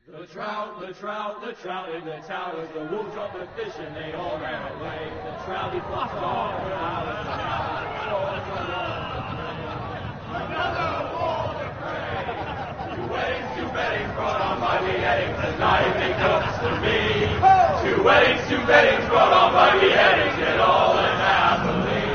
The trout in the towers, the wolves dropped the fish and they all ran away. The trout, he flopped off for hours and hours. Another war to pray. Two weddings brought on by beheadings, and life it comes to me. Two weddings brought on by beheadings, yet all unhappily.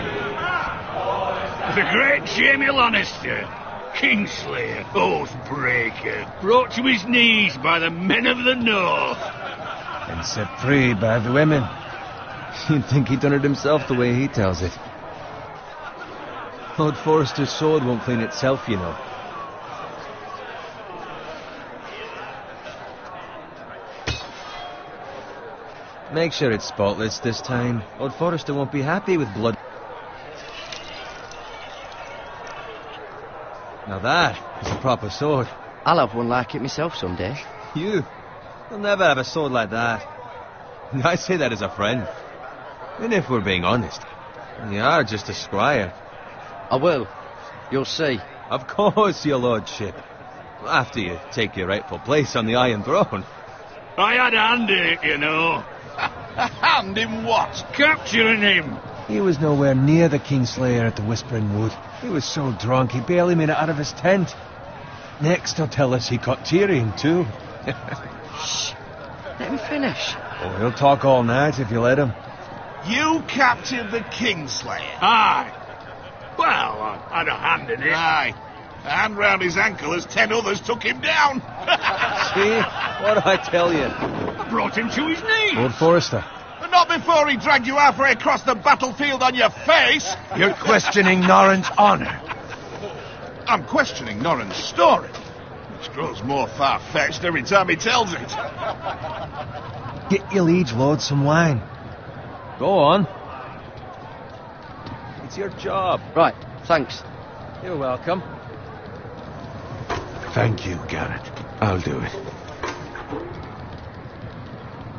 The great Jamie Lannister, Kingslayer, Oathbreaker, brought to his knees by the men of the North. And set free by the women. You'd think he'd done it himself the way he tells it. Lord Forrester's sword won't clean itself, you know. Make sure it's spotless this time. Lord Forrester won't be happy with blood. Now that is a proper sword. I'll have one like it myself someday. You'll never have a sword like that. I say that as a friend. And if we're being honest, you are just a squire. I will. You'll see. Of course, your lordship. After you take your rightful place on the Iron Throne. I had a hand in it, you know. A hand in what? Capturing him. He was nowhere near the Kingslayer at the Whispering Wood. He was so drunk he barely made it out of his tent. Next he'll tell us he caught Tyrion too. Shh. Let him finish. Oh, he'll talk all night if you let him. You captured the Kingslayer? Aye. Well, I had a hand in it. Aye. A hand round his ankle as 10 others took him down. See? What did I tell you? I brought him to his knees. Lord Forrester. But not before he dragged you halfway across the battlefield on your face. You're questioning Norrin's honor. I'm questioning Norrin's story, which grows more far-fetched every time he tells it. Get your liege lord some wine. Go on. It's your job. Right, thanks. You're welcome. Thank you, Garrett. I'll do it.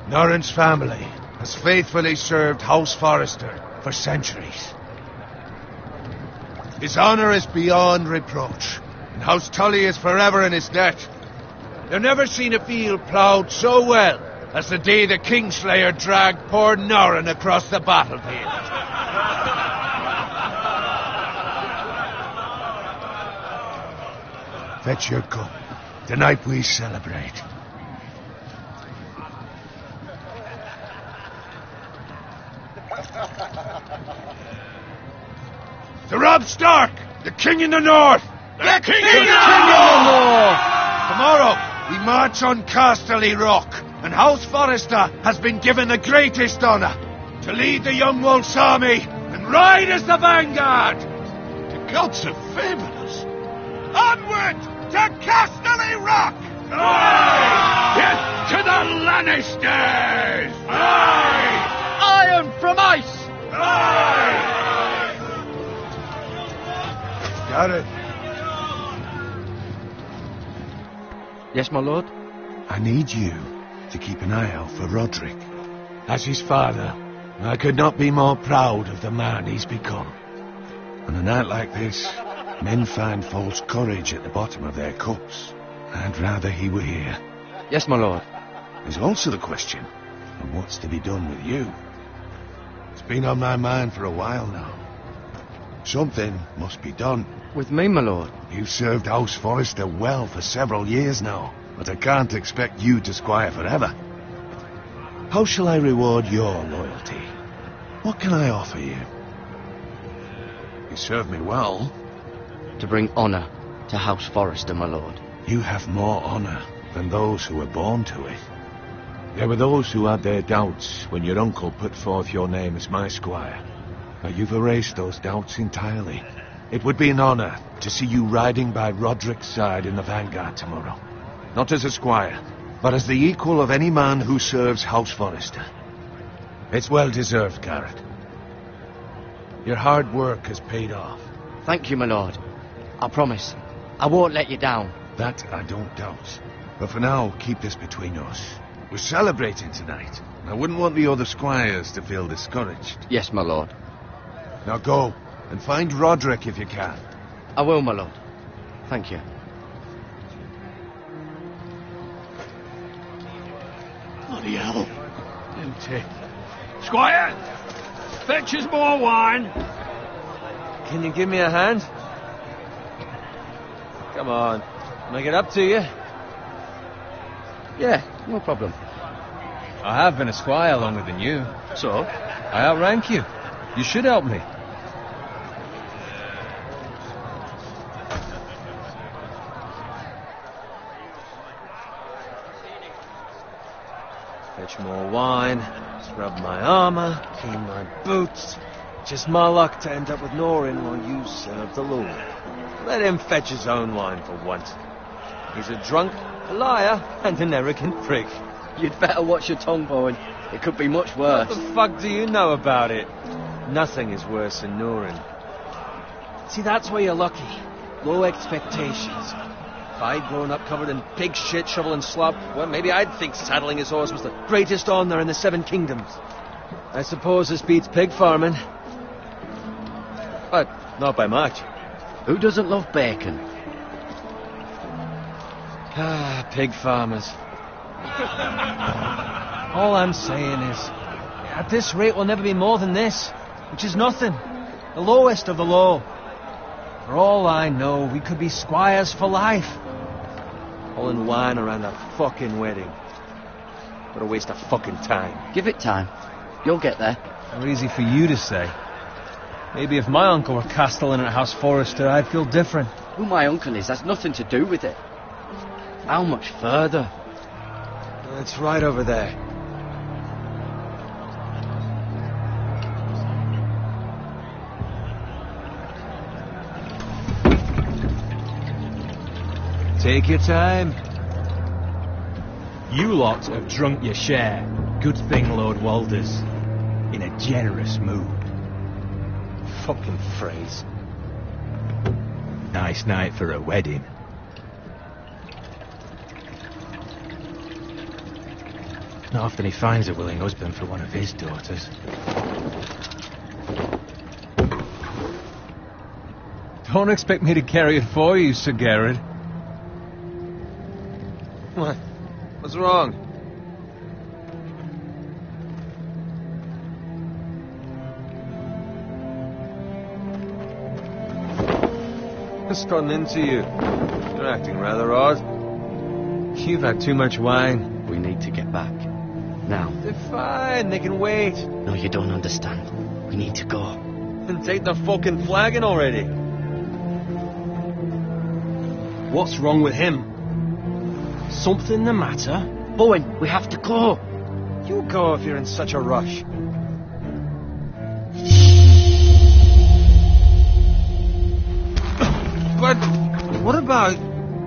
Norrin's family has faithfully served House Forrester for centuries. His honor is beyond reproach, and House Tully is forever in his debt. They've never seen a field ploughed so well as the day the Kingslayer dragged poor Norrin across the battlefield. Fetch your cup. Tonight we celebrate. To Robb Stark, the King in the North! The King in the North! Tomorrow, we march on Casterly Rock, and House Forrester has been given the greatest honor to lead the Young Wolf's army and ride as the vanguard! The gods have favored us. Onward to Casterly Rock! Aye! Get to the Lannisters! Aye! Iron from ice! Aye! Garrett, Yes, my lord? I need you to keep an eye out for Roderick. As his father, I could not be more proud of the man he's become. On a night like this, men find false courage at the bottom of their cups. I'd rather he were here. Yes, my lord. There's also the question of what's to be done with you. It's been on my mind for a while now. Something must be done. With me, my lord? You've served House Forrester well for several years now, but I can't expect you to squire forever. How shall I reward your loyalty? What can I offer you? You serve me well. To bring honour to House Forrester, my lord. You have more honour than those who were born to it. There were those who had their doubts when your uncle put forth your name as my squire. But you've erased those doubts entirely. It would be an honour to see you riding by Roderick's side in the vanguard tomorrow. Not as a squire, but as the equal of any man who serves House Forrester. It's well deserved, Garrett. Your hard work has paid off. Thank you, my lord. I promise. I won't let you down. That I don't doubt. But for now, keep this between us. We're celebrating tonight. I wouldn't want the other squires to feel discouraged. Yes, my lord. Now go, and find Roderick if you can. I will, my lord. Thank you. Empty. Squire, fetch us more wine. Can you give me a hand? Come on. Make it up to you. Yeah, no problem. I have been a squire longer than you. So? I outrank you. You should help me. Fetch more wine, scrub my armor, clean my boots. Just my luck to end up with Norin while you serve the Lord. Let him fetch his own wine for once. He's a drunk, a liar, and an arrogant prick. You'd better watch your tongue, Bowen. It could be much worse. What the fuck do you know about it? Nothing is worse than Norin. See, that's where you're lucky. Low expectations. If I'd grown up covered in pig shit, shovel and slop, well, maybe I'd think saddling his horse was the greatest honour in the Seven Kingdoms. I suppose this beats pig farming. But not by much. Who doesn't love bacon? Ah, pig farmers. All I'm saying is, at this rate we'll never be more than this, which is nothing. The lowest of the low. For all I know, we could be squires for life. Pulling wine around a fucking wedding. What a waste of fucking time. Give it time. You'll get there. Not easy for you to say. Maybe if my uncle were castellan at House Forrester, I'd feel different. Who my uncle is has nothing to do with it. How much further? It's right over there. Take your time. You lot have drunk your share. Good thing Lord Walder's in a generous mood. Fucking phrase. Nice night for a wedding. Not often he finds a willing husband for one of his daughters. Don't expect me to carry it for you, Sir Garrett. What? What's wrong? What's gotten into you? You're acting rather odd. You've had too much wine. We need to get back. Now. They're fine, they can wait. No, you don't understand. We need to go. Then take the fucking flagon already. What's wrong with him? Something the matter? Bowen, we have to go. You go if you're in such a rush. But what about...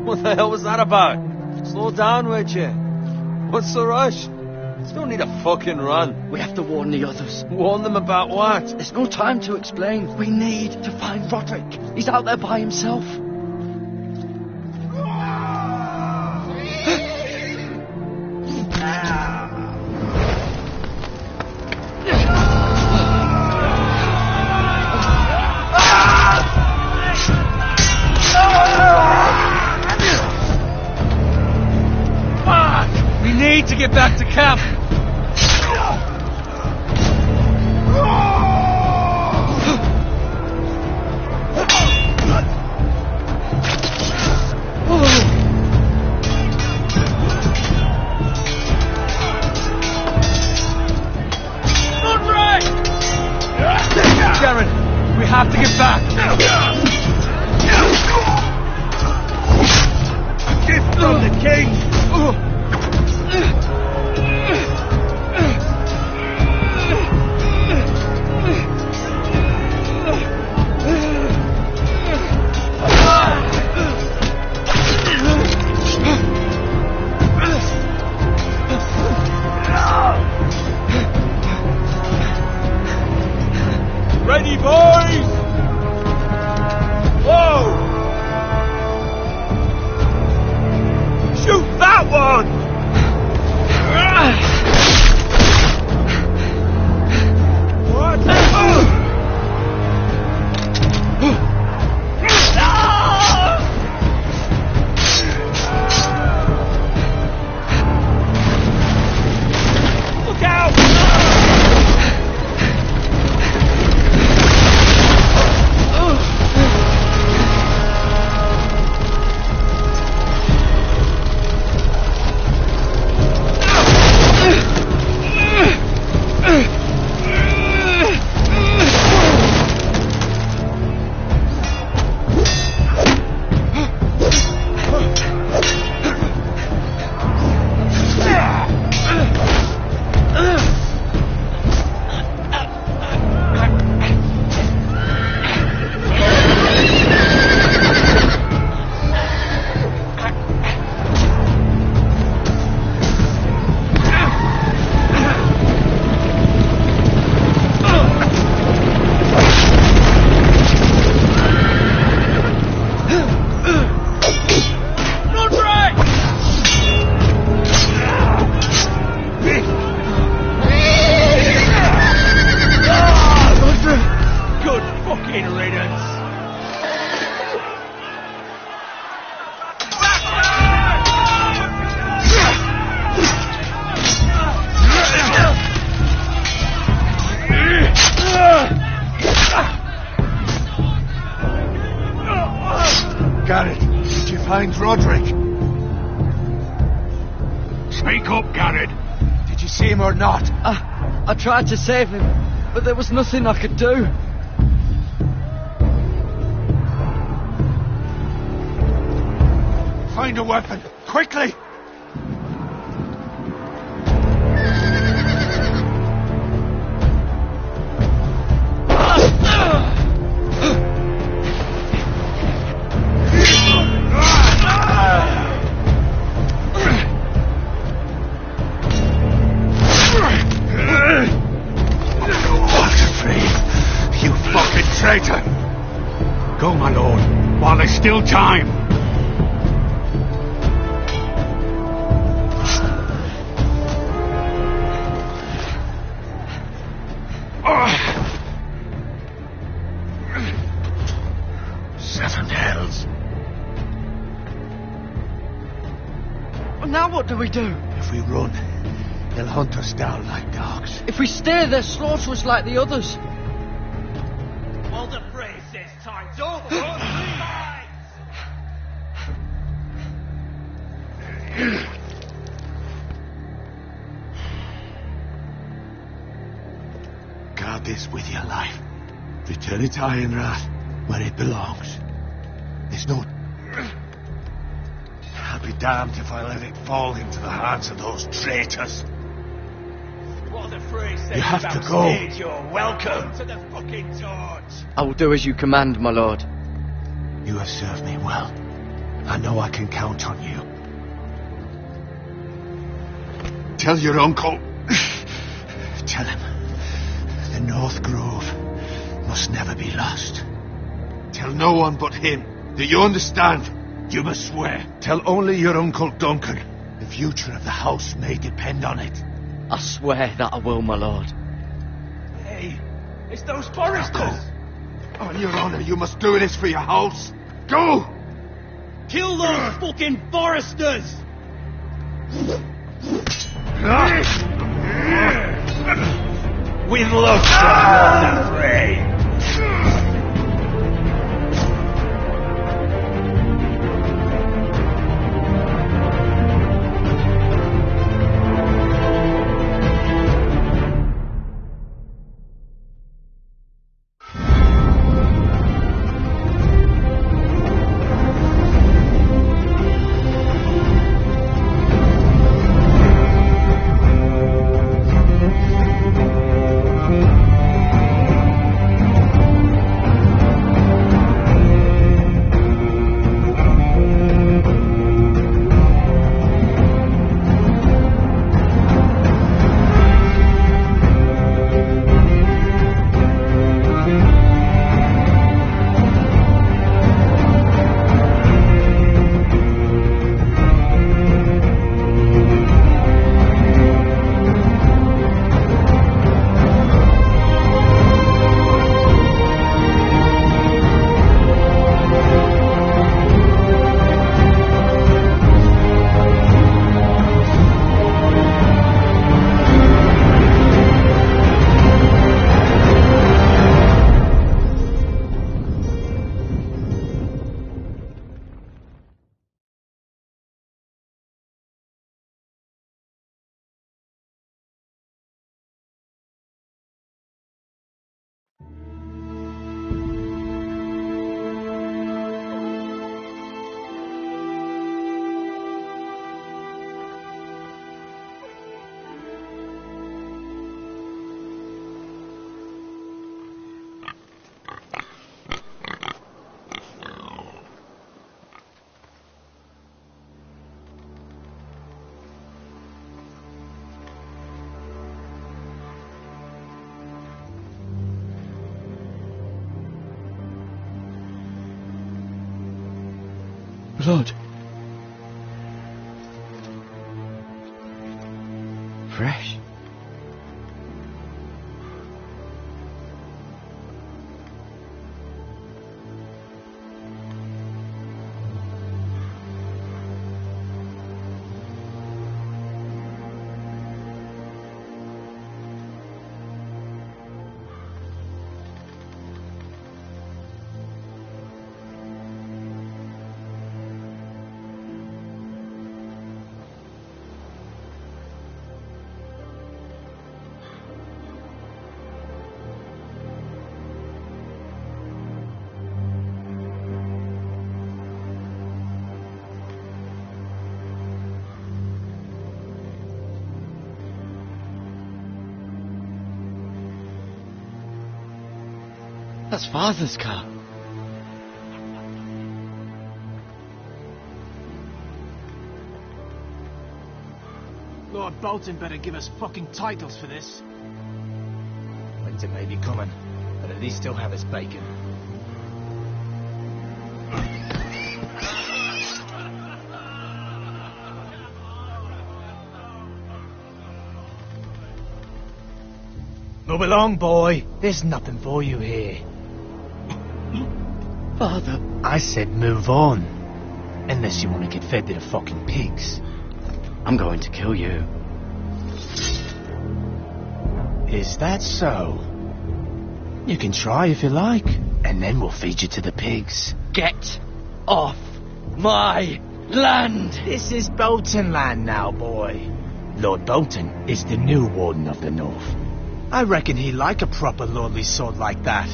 What the hell was that about? Slow down, would you? What's the rush? There's no need to fucking run. We have to warn the others. Warn them about what? There's no time to explain. We need to find Roderick. He's out there by himself. We need to get back to camp. Garrett, we have to get back. Gift from the king. Ready, boys! Whoa! Shoot that one! What? Look out! find Roderick? Speak up, Garrett. Did you see him or not? I tried to save him, but there was nothing I could do. Find a weapon, quickly! Go, my lord, while there's still time. Seven hells. Well, now what do we do? If we run, they'll hunt us down like dogs. If we stay, they'll slaughter us like the others. Walder Frey says time's over. Levites! Guard this with your life. Return it to Ironrath, where it belongs. There's no... I'll be damned if I let it fall into the hands of those traitors. Walder Frey says You have to go. You're welcome to the fucking torch. I will do as you command, my lord. You have served me well. I know I can count on you. Tell your uncle... Tell him the North Grove must never be lost. Tell no one but him. Do you understand? You must swear. Tell only your Uncle Duncan. The future of the house may depend on it. I swear that I will, my lord. Hey, it's those foresters. Go. On your honor, you must do this for your house. Go! Kill those fucking foresters! With love, Walder Frey. Blood. Fresh. That's Father's car. Lord Bolton better give us fucking titles for this. Winter may be coming, but at least he'll have his bacon. Move along, boy. There's nothing for you here. Father. I said move on. Unless you want to get fed to the fucking pigs. I'm going to kill you. Is that so? You can try if you like, and then we'll feed you to the pigs. Get off my land! This is Bolton land now, boy. Lord Bolton is the new Warden of the North. I reckon he'd like a proper lordly sword like that.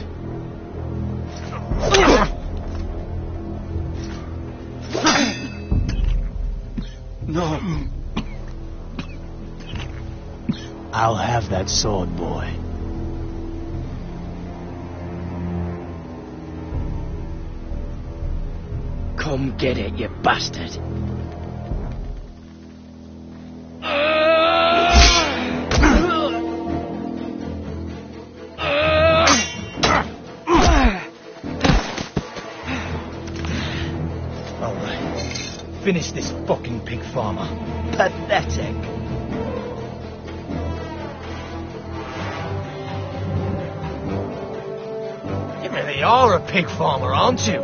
No. I'll have that sword, boy. Come get it, you bastard. All right. Finish this fucking pig farmer. Pathetic. You really are a pig farmer, aren't you?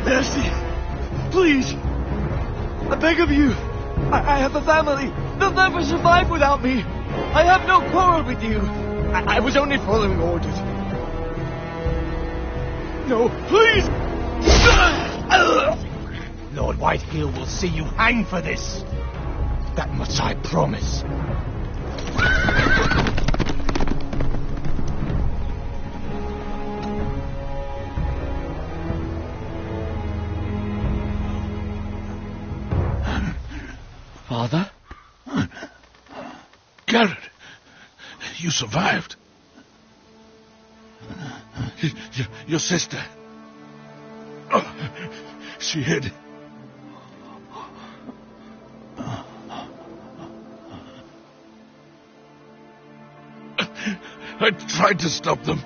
Mercy! Please! I beg of you! I have a family! They'll never survive without me! I have no quarrel with you! I was only following orders. No, please! Lord Whitehill will see you hang for this. That much I promise. Father? Garrett, you survived. Your sister. Oh, she hid. I tried to stop them.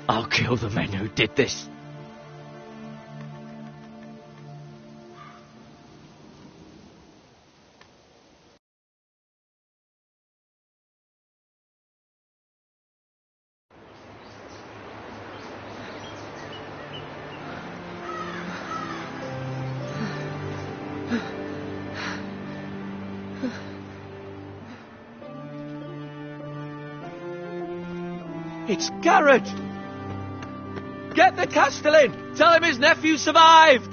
I'll kill the men who did this. It's Garrett! Get the Castellan! Tell him his nephew survived!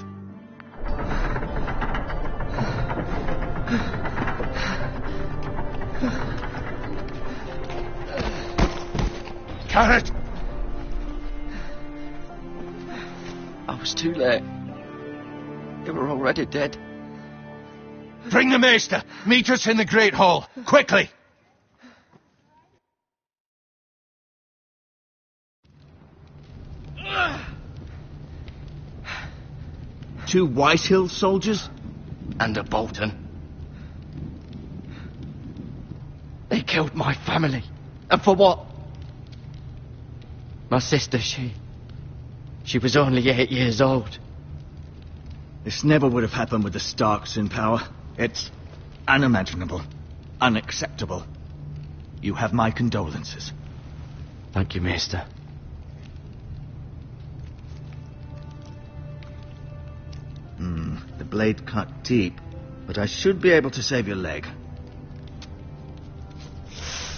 Garrett! I was too late. They were already dead. Bring the maester! Meet us in the Great Hall! Quickly! Two Whitehill soldiers? And a Bolton. They killed my family. And for what? My sister, she was only 8 years old. This never would have happened with the Starks in power. It's unimaginable. Unacceptable. You have my condolences. Thank you, Maester. The blade cut deep, but I should be able to save your leg.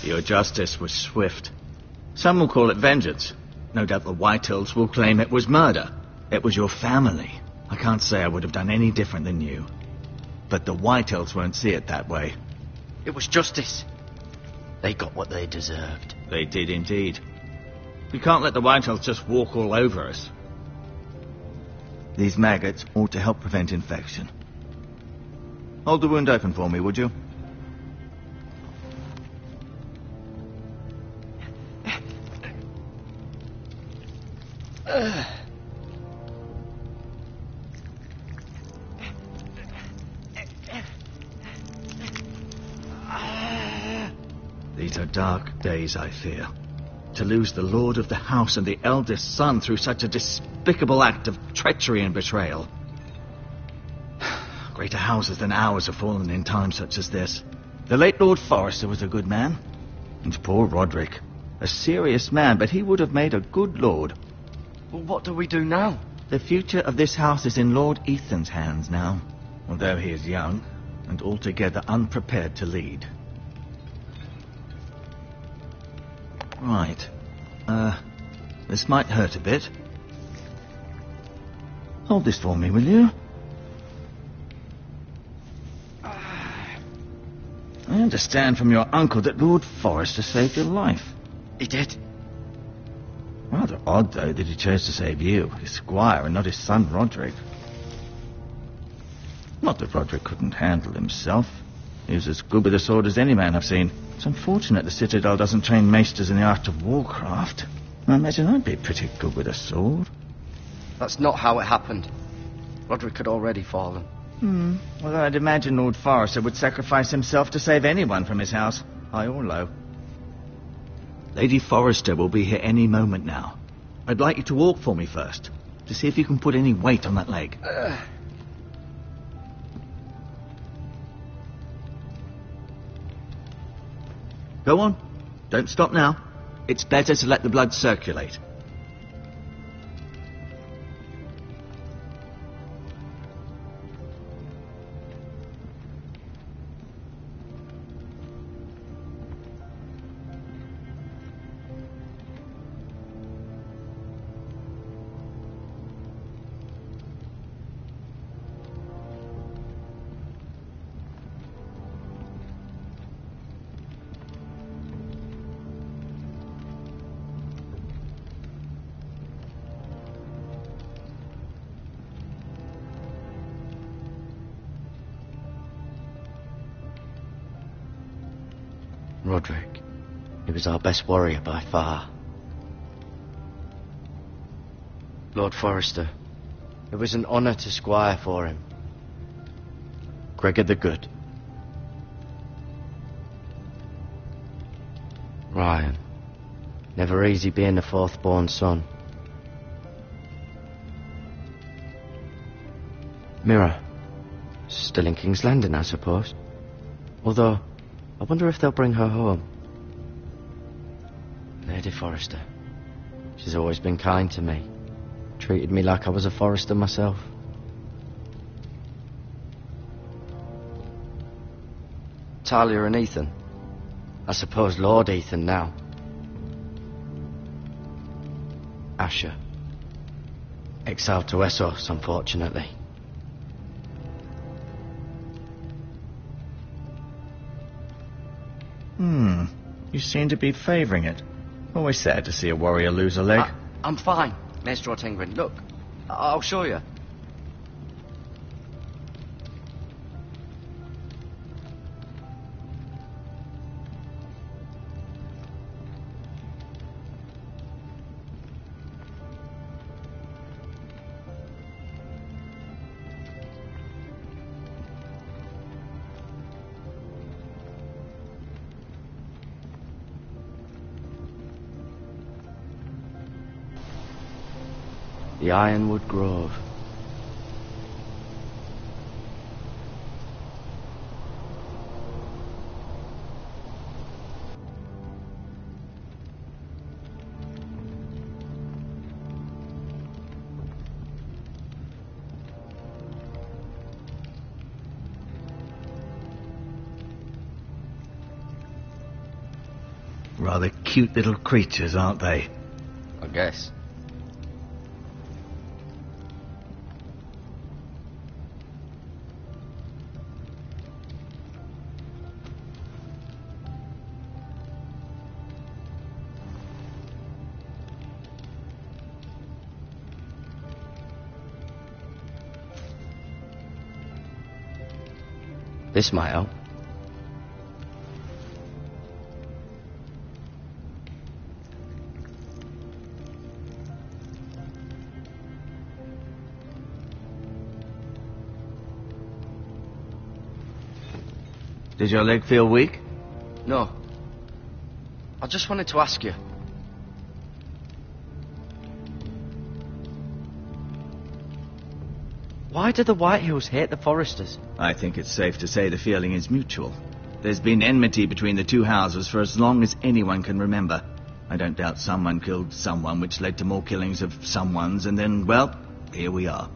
Your justice was swift. Some will call it vengeance. No doubt the Whitehills will claim it was murder. It was your family. I can't say I would have done any different than you. But the Whitehills won't see it that way. It was justice. They got what they deserved. They did indeed. We can't let the Whitehills just walk all over us. These maggots ought to help prevent infection. Hold the wound open for me, would you? These are dark days, I fear. To lose the lord of the house and the eldest son through such a despicable act of treachery and betrayal. Greater houses than ours have fallen in times such as this. The late Lord Forrester was a good man. And poor Roderick. A serious man, but he would have made a good lord. Well, what do we do now? The future of this house is in Lord Ethan's hands now. Although he is young and altogether unprepared to lead. Right. This might hurt a bit. Hold this for me, will you? I understand from your uncle that Lord Forrester saved your life. He did. Rather odd, though, that he chose to save you, his squire, and not his son Roderick. Not that Roderick couldn't handle himself. He was as good with a sword as any man I've seen. It's unfortunate the Citadel doesn't train maesters in the art of warcraft. I imagine I'd be pretty good with a sword. That's not how it happened. Roderick had already fallen. Well, I'd imagine Lord Forrester would sacrifice himself to save anyone from his house, high or low. Lady Forrester will be here any moment now. I'd like you to walk for me first, to see if you can put any weight on that leg. Go on. Don't stop now. It's better to let the blood circulate. Roderick. He was our best warrior by far. Lord Forrester. It was an honour to squire for him. Gregor the Good. Ryan. Never easy being a fourth-born son. Mira. Still in King's Landing, I suppose. Although, I wonder if they'll bring her home. Lady Forrester. She's always been kind to me. Treated me like I was a Forrester myself. Talia and Ethan. I suppose Lord Ethan now. Asher. Exiled to Essos, unfortunately. You seem to be favouring it. Always sad to see a warrior lose a leg. I'm fine, Maester Ortengrin. Look, I'll show you. The Ironwood Grove. Rather cute little creatures, aren't they? I guess. This might help. Did your leg feel weak? No. I just wanted to ask you. Why do the Whitehills hate the Forresters? I think it's safe to say the feeling is mutual. There's been enmity between the two houses for as long as anyone can remember. I don't doubt someone killed someone, which led to more killings of someones, and then, well, here we are.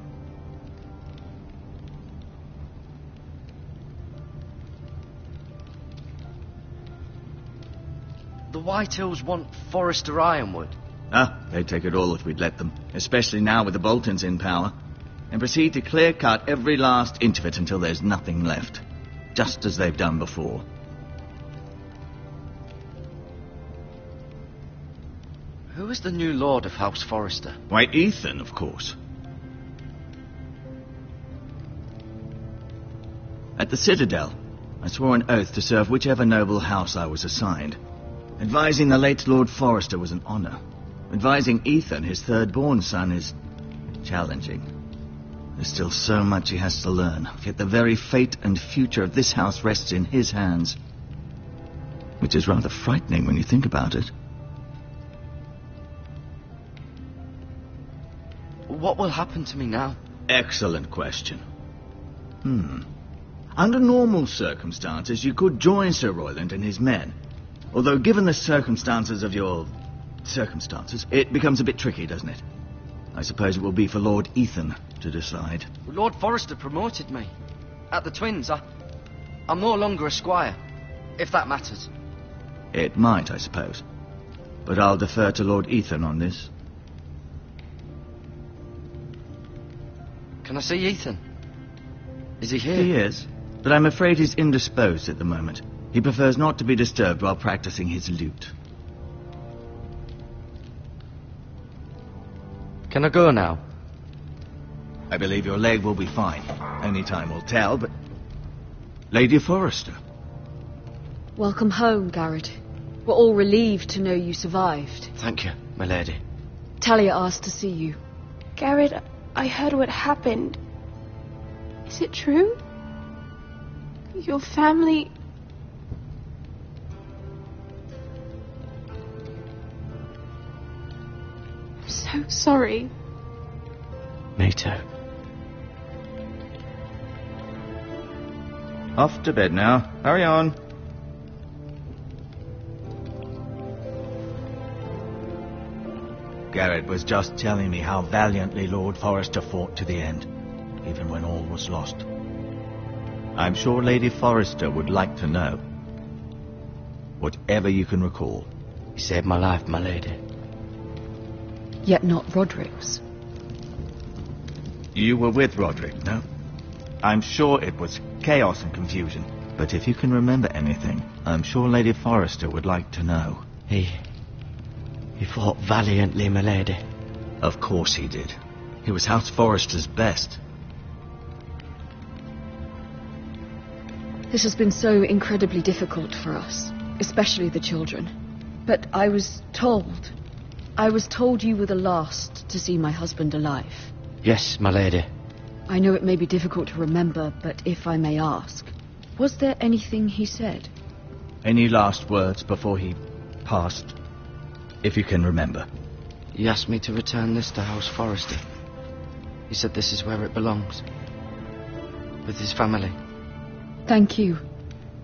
The Whitehills want Forrester Ironwood. They'd take it all if we'd let them, especially now with the Boltons in power, and proceed to clear-cut every last inch of it until there's nothing left, just as they've done before. Who is the new lord of House Forrester? Why, Ethan, of course. At the Citadel, I swore an oath to serve whichever noble house I was assigned. Advising the late Lord Forrester was an honor. Advising Ethan, his third-born son, is challenging. There's still so much he has to learn, yet the very fate and future of this house rests in his hands. Which is rather frightening when you think about it. What will happen to me now? Excellent question. Under normal circumstances, you could join Sir Royland and his men. Although, given the circumstances of your circumstances, it becomes a bit tricky, doesn't it? I suppose it will be for Lord Ethan to decide. Lord Forrester promoted me. At the Twins, I'm no longer a squire, if that matters. It might, I suppose. But I'll defer to Lord Ethan on this. Can I see Ethan? Is he here? He is, but I'm afraid he's indisposed at the moment. He prefers not to be disturbed while practicing his lute. Can I go now? I believe your leg will be fine. Only time will tell, but... Lady Forrester. Welcome home, Garrett. We're all relieved to know you survived. Thank you, my lady. Talia asked to see you. Garrett, I heard what happened. Is it true? Your family... I'm so sorry. Me too. Off to bed now. Hurry on. Garrett was just telling me how valiantly Lord Forrester fought to the end, even when all was lost. I'm sure Lady Forrester would like to know. Whatever you can recall. He saved my life, my lady. Yet not Roderick's. You were with Roderick, no? I'm sure it was chaos and confusion. But if you can remember anything, I'm sure Lady Forrester would like to know. He fought valiantly, my lady. Of course he did. He was House Forrester's best. This has been so incredibly difficult for us, especially the children. But I was told you were the last to see my husband alive. Yes, my lady. I know it may be difficult to remember, but if I may ask, was there anything he said? Any last words before he passed? If you can remember. He asked me to return this to House Forrester. He said this is where it belongs. With his family. Thank you,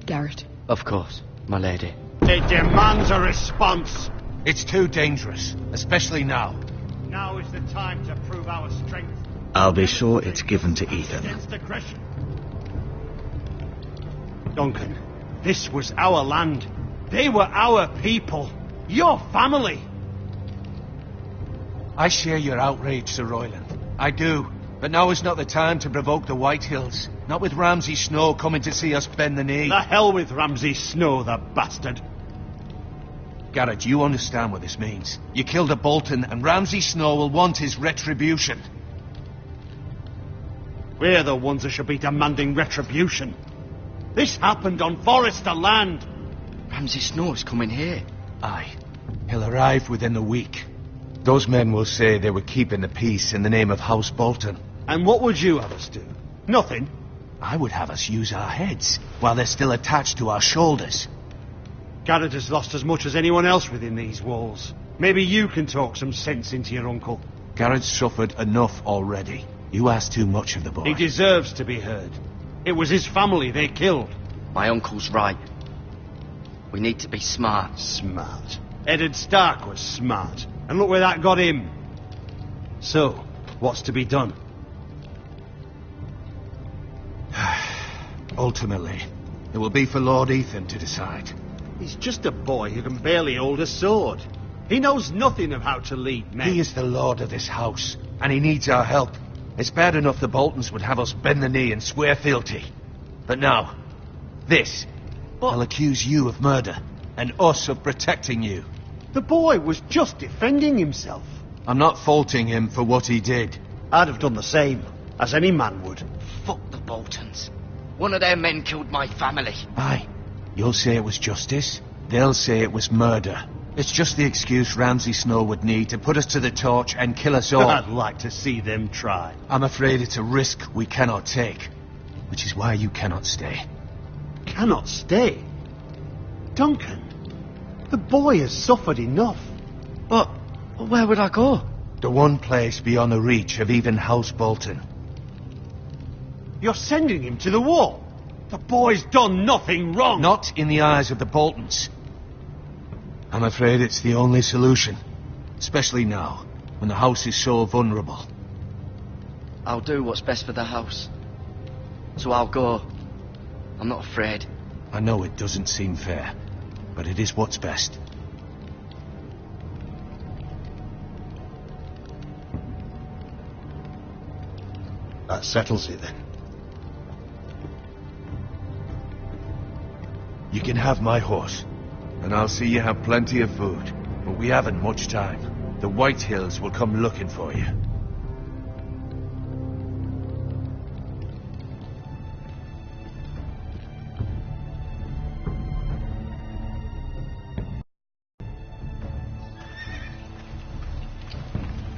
Garrett. Of course, my lady. It demands a response. It's too dangerous, especially now. Now is the time to prove our strength. I'll be sure it's given to Ethan. Against aggression. Duncan, this was our land. They were our people. Your family. I share your outrage, Sir Royland. I do. But now is not the time to provoke the Whitehills. Not with Ramsay Snow coming to see us bend the knee. The hell with Ramsay Snow, the bastard. Garrett, you understand what this means. You killed a Bolton, and Ramsay Snow will want his retribution. We're the ones that should be demanding retribution. This happened on Forrester land. Ramsay Snow is coming here. Aye. He'll arrive within a week. Those men will say they were keeping the peace in the name of House Bolton. And what would you have us do? Nothing. I would have us use our heads, while they're still attached to our shoulders. Garrett has lost as much as anyone else within these walls. Maybe you can talk some sense into your uncle. Garrett's suffered enough already. You ask too much of the boy. He deserves to be heard. It was his family they killed. My uncle's right. We need to be smart. Smart. Eddard Stark was smart. And look where that got him. So, what's to be done? Ultimately, it will be for Lord Ethan to decide. He's just a boy who can barely hold a sword. He knows nothing of how to lead men. He is the lord of this house, and he needs our help. It's bad enough the Boltons would have us bend the knee and swear fealty. But now, this. They'll accuse you of murder, and us of protecting you. The boy was just defending himself. I'm not faulting him for what he did. I'd have done the same, as any man would. Fuck the Boltons. One of their men killed my family. Aye. You'll say it was justice. They'll say it was murder. It's just the excuse Ramsay Snow would need to put us to the torch and kill us all. I'd like to see them try. I'm afraid it's a risk we cannot take. Which is why you cannot stay. Cannot stay? Duncan, the boy has suffered enough. But where would I go? The one place beyond the reach of even House Bolton. You're sending him to the wall. The boy's done nothing wrong. Not in the eyes of the Boltons. I'm afraid it's the only solution. Especially now, when the house is so vulnerable. I'll do what's best for the house. So I'll go. I'm not afraid. I know it doesn't seem fair, but it is what's best. That settles it then. You can have my horse, and I'll see you have plenty of food. But we haven't much time. The Whitehills will come looking for you.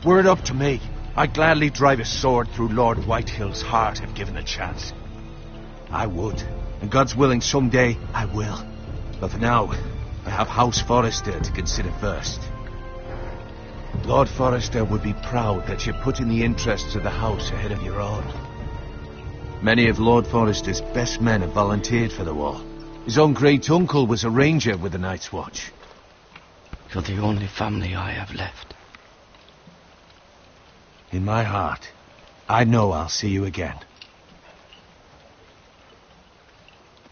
Were it up to me, I'd gladly drive a sword through Lord Whitehill's heart if given a chance. I would, and God's willing someday I will. But for now, I have House Forrester to consider first. Lord Forrester would be proud that you're putting the interests of the house ahead of your own. Many of Lord Forrester's best men have volunteered for the war. His own great-uncle was a ranger with the Night's Watch. You're the only family I have left. In my heart, I know I'll see you again.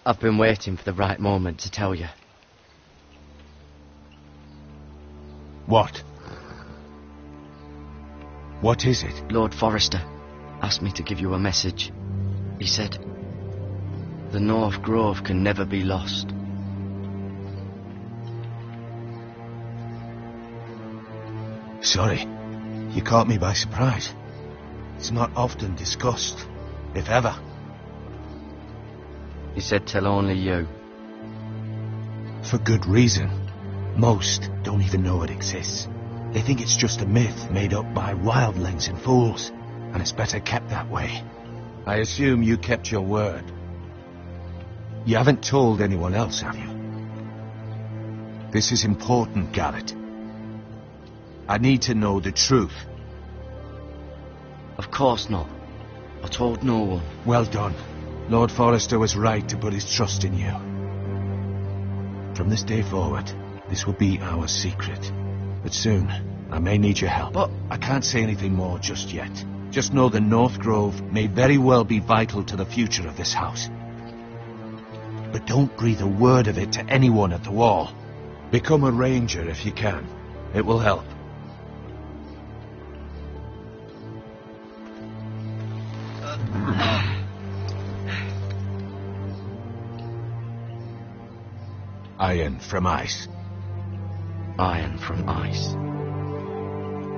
I've been waiting for the right moment to tell you. What? What is it? Lord Forrester asked me to give you a message. He said, the North Grove can never be lost. Sorry, you caught me by surprise. It's not often discussed, if ever. He said tell only you. For good reason. Most don't even know it exists. They think it's just a myth made up by wildlings and fools, and it's better kept that way. I assume you kept your word. You haven't told anyone else, have you? This is important, Garrett. I need to know the truth. Of course not. I told no one. Well done. Lord Forrester was right to put his trust in you. From this day forward, this will be our secret. But soon, I may need your help. But I can't say anything more just yet. Just know the North Grove may very well be vital to the future of this house. But don't breathe a word of it to anyone at the Wall. Become a ranger if you can. It will help. Iron from ice. Iron from ice.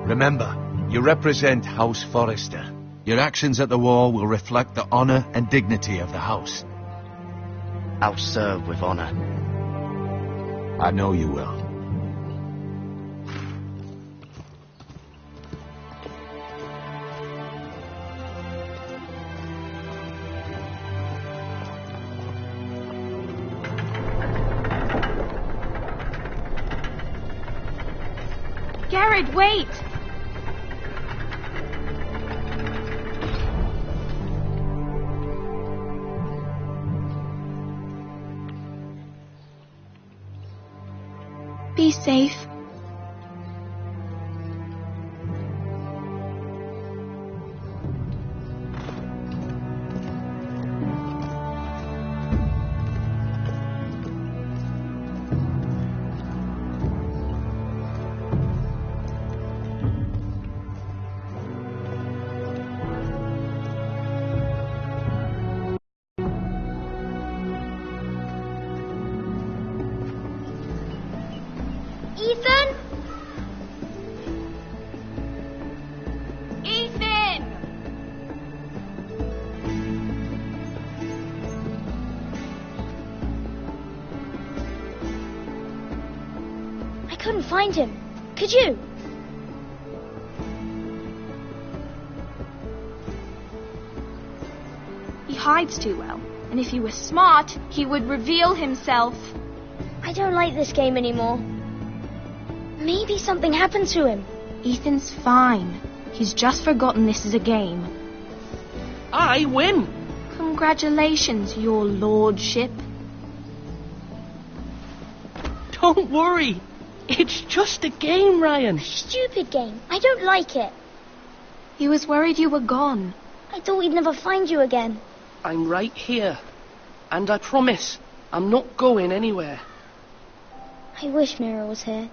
Remember, you represent House Forrester. Your actions at the Wall will reflect the honor and dignity of the house. I'll serve with honor. I know you will. Garrett, wait! Be safe. Ethan? Ethan! I couldn't find him. Could you? He hides too well, and if he were smart, he would reveal himself. I don't like this game anymore. Maybe something happened to him. Ethan's fine. He's just forgotten this is a game. I win! Congratulations, your lordship. Don't worry. It's just a game, Ryan. Stupid game. I don't like it. He was worried you were gone. I thought we'd never find you again. I'm right here. And I promise, I'm not going anywhere. I wish Mira was here.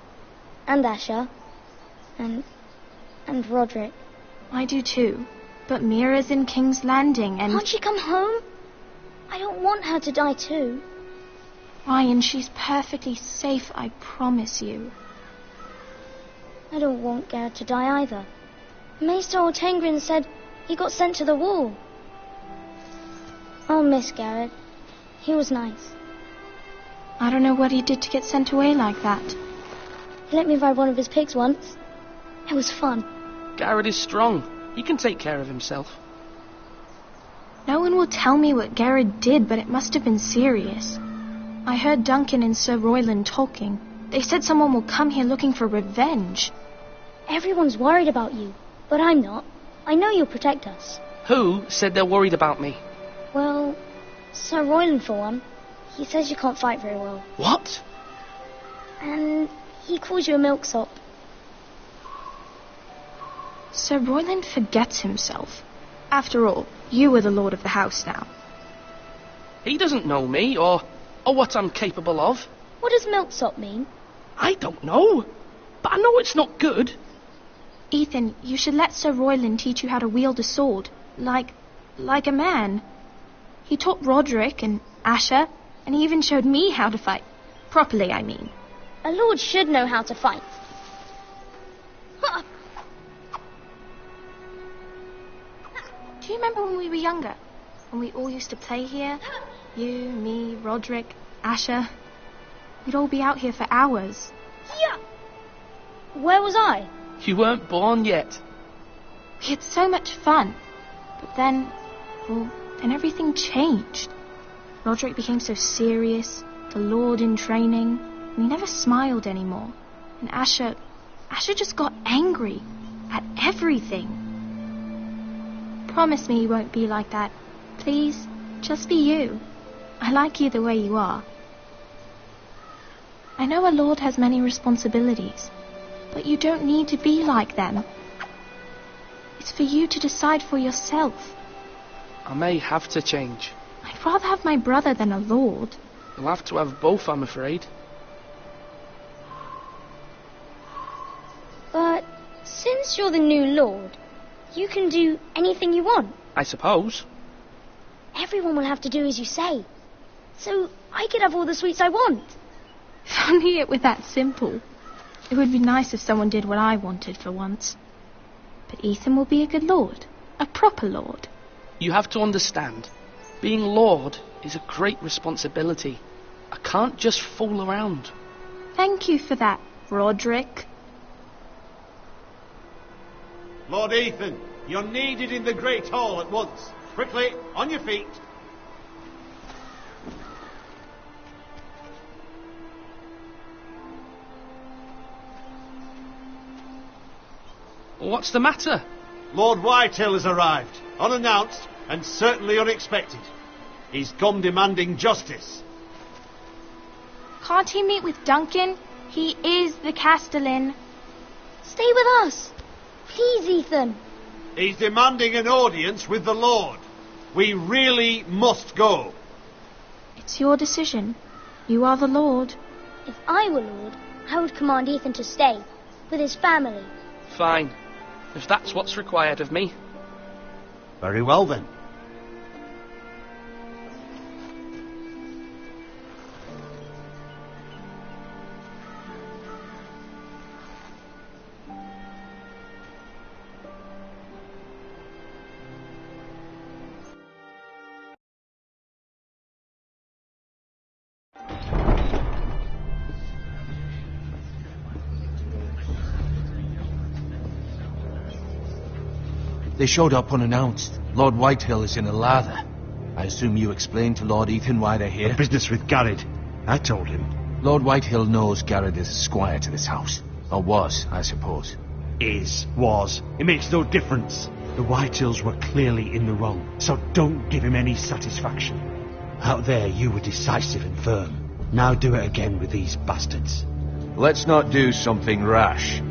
And Asher. And Roderick. I do too. But Mira's in King's Landing and... Can't she come home? I don't want her to die too. Ryan, she's perfectly safe, I promise you. I don't want Garrett to die either. Maester Ortengrin said he got sent to the Wall. I'll miss Garrett. He was nice. I don't know what he did to get sent away like that. He let me ride one of his pigs once. It was fun. Garrett is strong. He can take care of himself. No one will tell me what Garrett did, but it must have been serious. I heard Duncan and Sir Royland talking. They said someone will come here looking for revenge. Everyone's worried about you, but I'm not. I know you'll protect us. Who said they're worried about me? Well, Sir Royland for one. He says you can't fight very well. What? And he calls you a milksop. Sir Royland forgets himself. After all, you are the lord of the house now. He doesn't know me, or what I'm capable of. What does milksop mean? I don't know, but I know it's not good. Ethan, you should let Sir Royland teach you how to wield a sword, like a man. He taught Roderick and Asher, and he even showed me how to fight. Properly, I mean. A lord should know how to fight. Do you remember when we were younger? When we all used to play here? You, me, Roderick, Asher. We'd all be out here for hours. Yeah. Where was I? You weren't born yet. We had so much fun. But then everything changed. Roderick became so serious, the lord in training, and he never smiled anymore. And Asher just got angry at everything. Promise me you won't be like that. Please, just be you. I like you the way you are. I know a lord has many responsibilities, but you don't need to be like them. It's for you to decide for yourself. I may have to change. I'd rather have my brother than a lord. You'll have to have both, I'm afraid. But since you're the new lord, you can do anything you want. I suppose. Everyone will have to do as you say. So I could have all the sweets I want. If only it were that simple. It would be nice if someone did what I wanted for once. But Ethan will be a good lord. A proper lord. You have to understand. Being lord is a great responsibility. I can't just fool around. Thank you for that, Roderick. Lord Ethan, you're needed in the Great Hall at once. Quickly, on your feet. What's the matter? Lord Whitehill has arrived, unannounced and certainly unexpected. He's come demanding justice. Can't he meet with Duncan? He is the Castellan. Stay with us. Please, Ethan. He's demanding an audience with the Lord. We really must go. It's your decision. You are the Lord. If I were Lord, I would command Ethan to stay with his family. Fine. If that's what's required of me. Very well then. They showed up unannounced. Lord Whitehill is in a lather. I assume you explained to Lord Ethan why they're here? The business with Garrett. I told him. Lord Whitehill knows Garrett is a squire to this house. Or was, I suppose. Was. It makes no difference. The Whitehills were clearly in the wrong, so don't give him any satisfaction. Out there you were decisive and firm. Now do it again with these bastards. Let's not do something rash.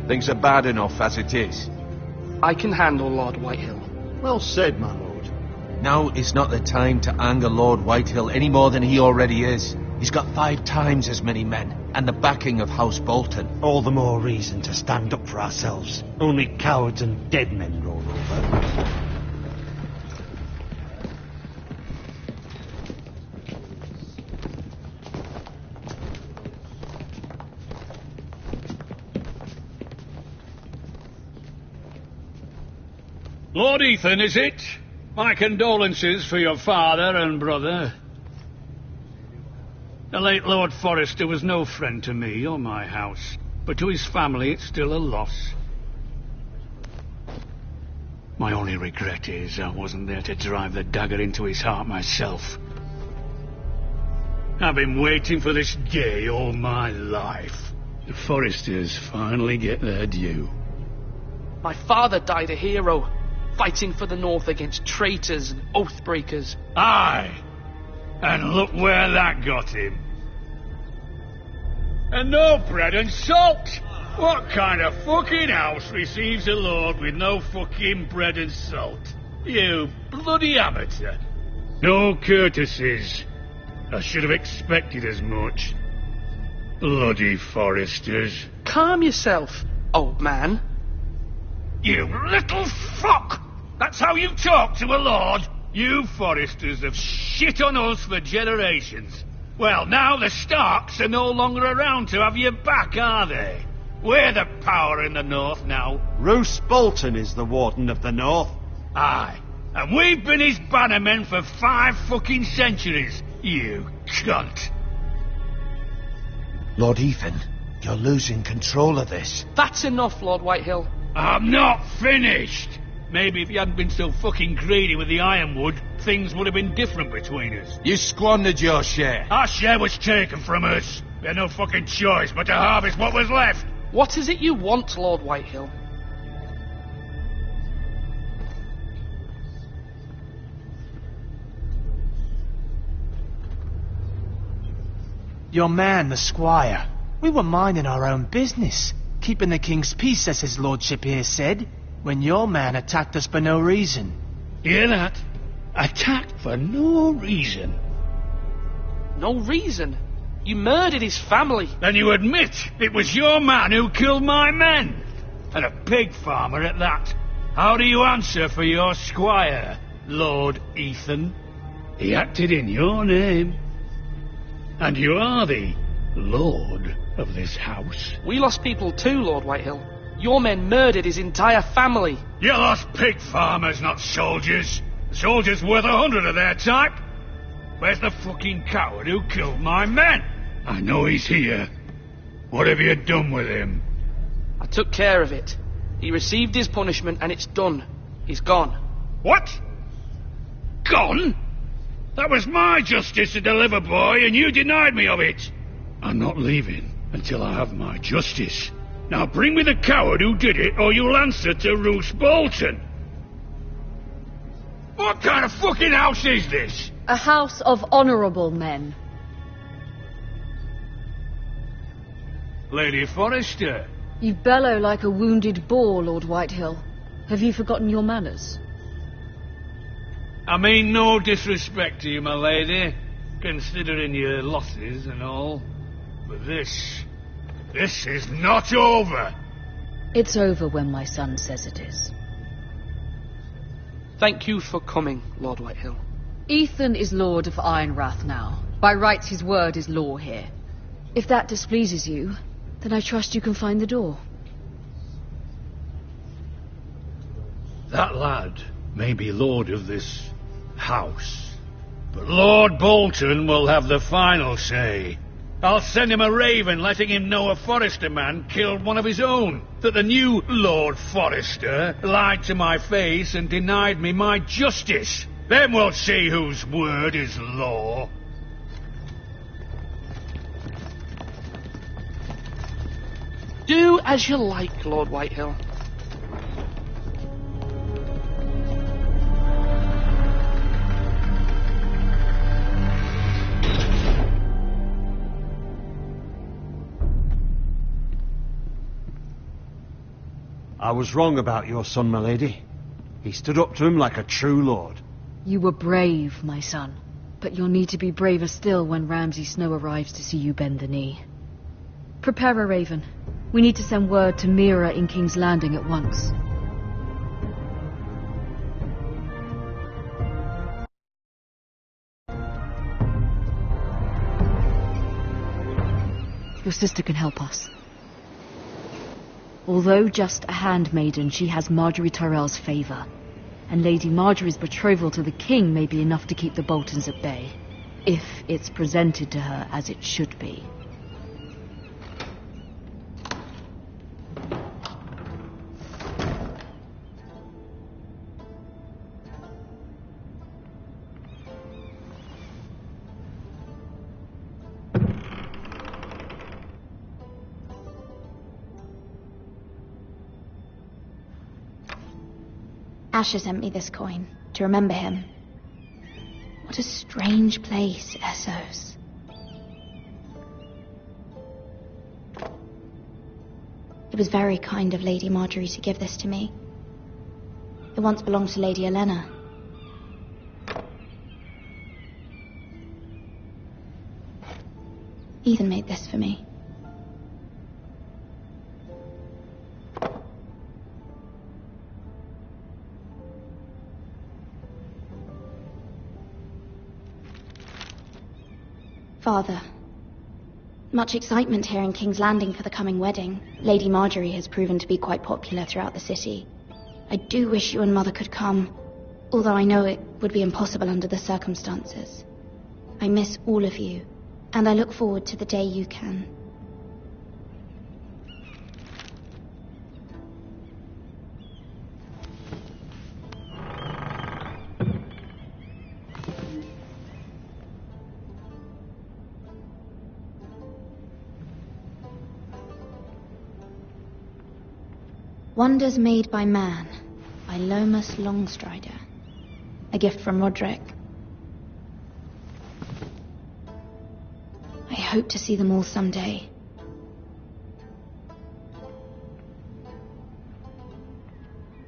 Things are bad enough as it is. I can handle Lord Whitehill. Well said, my lord. Now is not the time to anger Lord Whitehill any more than he already is. He's got 5 times as many men, and the backing of House Bolton. All the more reason to stand up for ourselves. Only cowards and dead men roll over. Lord Ethan, is it? My condolences for your father and brother. The late Lord Forrester was no friend to me or my house, but to his family it's still a loss. My only regret is I wasn't there to drive the dagger into his heart myself. I've been waiting for this day all my life. The Forresters finally get their due. My father died a hero, fighting for the North against traitors and oath-breakers. Aye, and look where that got him. And no bread and salt! What kind of fucking house receives a lord with no fucking bread and salt? You bloody amateur. No courtesies. I should have expected as much. Bloody Forresters. Calm yourself, old man. You little fuck! That's how you talk to a lord? You Forresters have shit on us for generations. Well, now the Starks are no longer around to have your back, are they? We're the power in the North now. Roose Bolton is the Warden of the North. Aye, and we've been his bannermen for 5 fucking centuries, you cunt. Lord Ethan, you're losing control of this. That's enough, Lord Whitehill. I'm not finished. Maybe if you hadn't been so fucking greedy with the ironwood, things would have been different between us. You squandered your share. Our share was taken from us. We had no fucking choice but to harvest what was left. What is it you want, Lord Whitehill? Your man, the squire. We were minding our own business, keeping the king's peace, as his lordship here said, when your man attacked us for no reason. Hear that? Attacked for no reason. No reason? You murdered his family. Then you admit it was your man who killed my men. And a pig farmer at that. How do you answer for your squire, Lord Ethan? He acted in your name. And you are the lord of this house. We lost people too, Lord Whitehill. Your men murdered his entire family. You lost pig farmers, not soldiers. The soldiers worth 100 of their type. Where's the fucking coward who killed my men? I know he's here. What have you done with him? I took care of it. He received his punishment and it's done. He's gone. What? Gone? That was my justice to deliver, boy, and you denied me of it. I'm not leaving until I have my justice. Now bring me the coward who did it, or you'll answer to Roose Bolton. What kind of fucking house is this? A house of honourable men. Lady Forrester. You bellow like a wounded boar, Lord Whitehill. Have you forgotten your manners? I mean no disrespect to you, my lady, considering your losses and all. But this is not over. It's over when my son says it is. Thank you for coming, Lord Whitehill. Ethan is Lord of Ironrath now. By rights his word is law here. If that displeases you, then I trust you can find the door. That lad may be lord of this house, but Lord Bolton will have the final say. I'll send him a raven letting him know a Forrester man killed one of his own, that the new Lord Forrester lied to my face and denied me my justice. Then we'll see whose word is law. Do as you like, Lord Whitehill. I was wrong about your son, my lady. He stood up to him like a true lord. You were brave, my son. But you'll need to be braver still when Ramsay Snow arrives to see you bend the knee. Prepare a raven. We need to send word to Mira in King's Landing at once. Your sister can help us. Although just a handmaiden, she has Marjorie Tyrell's favour. And Lady Marjorie's betrothal to the king may be enough to keep the Boltons at bay. If it's presented to her as it should be. Asher sent me this coin to remember him. What a strange place, Essos. It was very kind of Lady Marjorie to give this to me. It once belonged to Lady Olenna. Ethan made this for me. Father, much excitement here in King's Landing for the coming wedding. Lady Marjorie has proven to be quite popular throughout the city. I do wish you and Mother could come, although I know it would be impossible under the circumstances. I miss all of you, and I look forward to the day you can. Wonders Made by Man, by Lomas Longstrider. A gift from Roderick. I hope hope to see them all someday.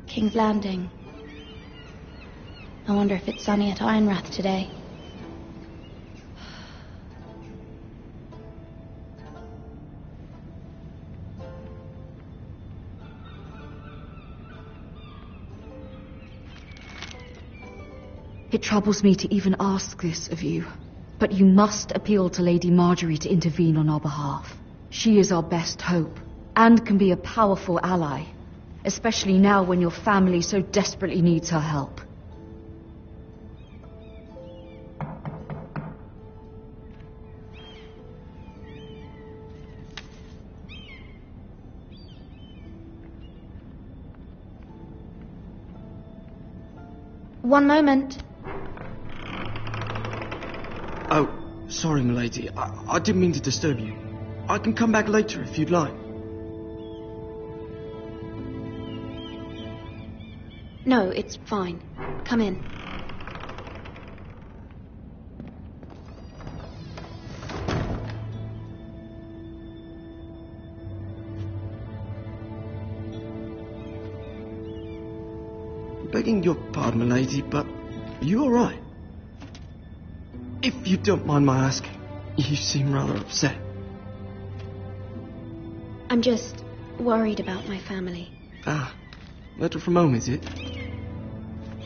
King's Landing. I wonder if it's sunny at Ironrath today. It troubles me to even ask this of you, but you must appeal to Lady Marjorie to intervene on our behalf. She is our best hope, and can be a powerful ally, especially now when your family so desperately needs her help. One moment. Oh, sorry, milady. I didn't mean to disturb you. I can come back later if you'd like. No, it's fine. Come in. Begging your pardon, milady, but are you alright? If you don't mind my asking, you seem rather upset. I'm just worried about my family. Ah, letter from home, is it?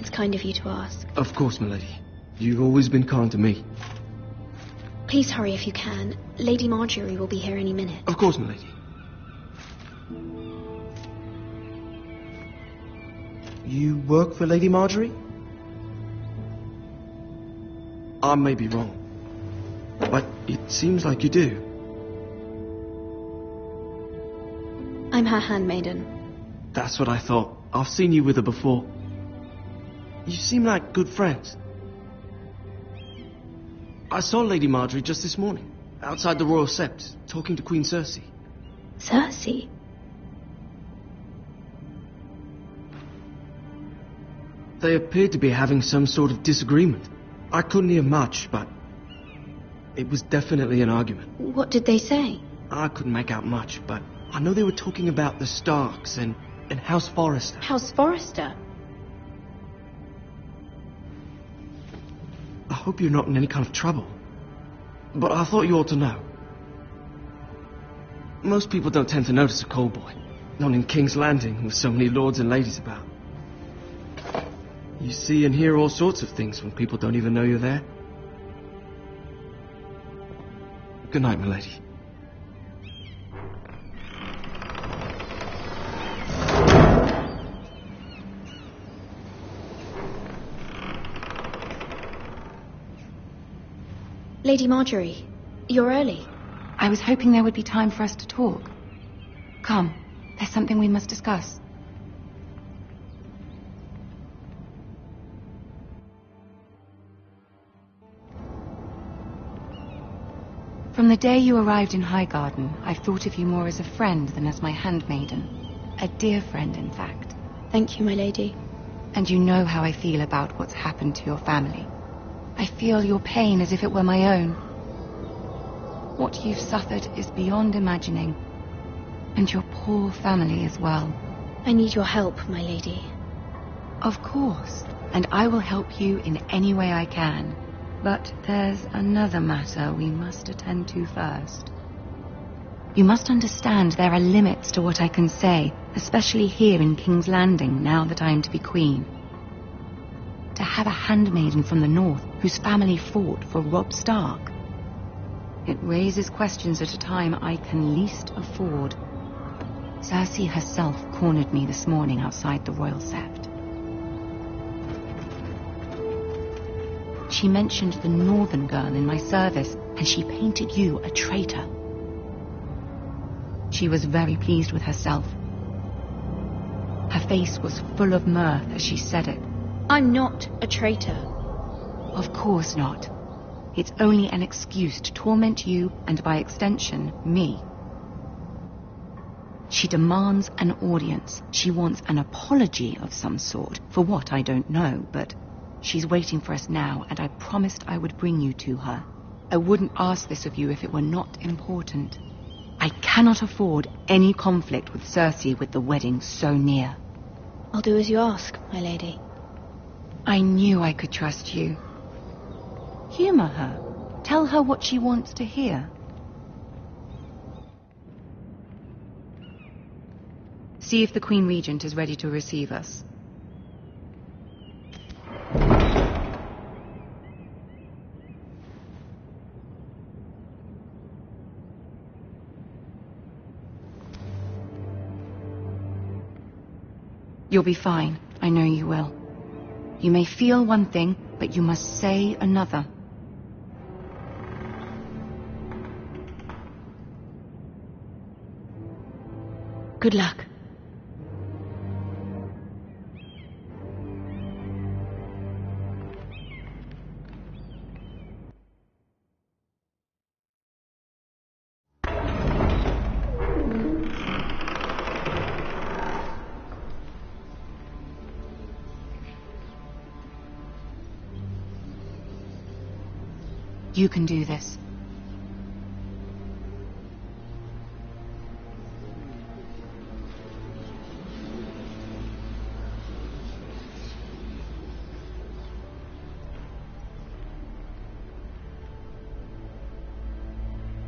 It's kind of you to ask. Of course, milady. You've always been kind to me. Please hurry if you can. Lady Marjorie will be here any minute. Of course, milady. You work for Lady Marjorie? I may be wrong, but it seems like you do. I'm her handmaiden. That's what I thought. I've seen you with her before. You seem like good friends. I saw Lady Marjorie just this morning, outside the Royal Sept, talking to Queen Cersei. Cersei? They appeared to be having some sort of disagreement. I couldn't hear much, but it was definitely an argument. What did they say? I couldn't make out much, but I know they were talking about the Starks and House Forrester. House Forrester? I hope you're not in any kind of trouble, but I thought you ought to know. Most people don't tend to notice a call boy, not in King's Landing with so many lords and ladies about. You see and hear all sorts of things when people don't even know you're there. Good night, milady. Lady Marjorie, you're early. I was hoping there would be time for us to talk. Come, there's something we must discuss. From the day you arrived in Highgarden, I've thought of you more as a friend than as my handmaiden. A dear friend, in fact. Thank you, my lady. And you know how I feel about what's happened to your family. I feel your pain as if it were my own. What you've suffered is beyond imagining. And your poor family as well. I need your help, my lady. Of course. And I will help you in any way I can. But there's another matter we must attend to first. You must understand there are limits to what I can say, especially here in King's Landing, now that I am to be queen. To have a handmaiden from the north whose family fought for Robb Stark. It raises questions at a time I can least afford. Cersei herself cornered me this morning outside the Royal Sept. She mentioned the northern girl in my service, and she painted you a traitor. She was very pleased with herself. Her face was full of mirth as she said it. I'm not a traitor. Of course not. It's only an excuse to torment you, and by extension, me. She demands an audience. She wants an apology of some sort. For what, I don't know, but she's waiting for us now, and I promised I would bring you to her. I wouldn't ask this of you if it were not important. I cannot afford any conflict with Cersei with the wedding so near. I'll do as you ask, my lady. I knew I could trust you. Humor her. Tell her what she wants to hear. See if the Queen Regent is ready to receive us. You'll be fine. I know you will. You may feel one thing, but you must say another. Good luck. You can do this.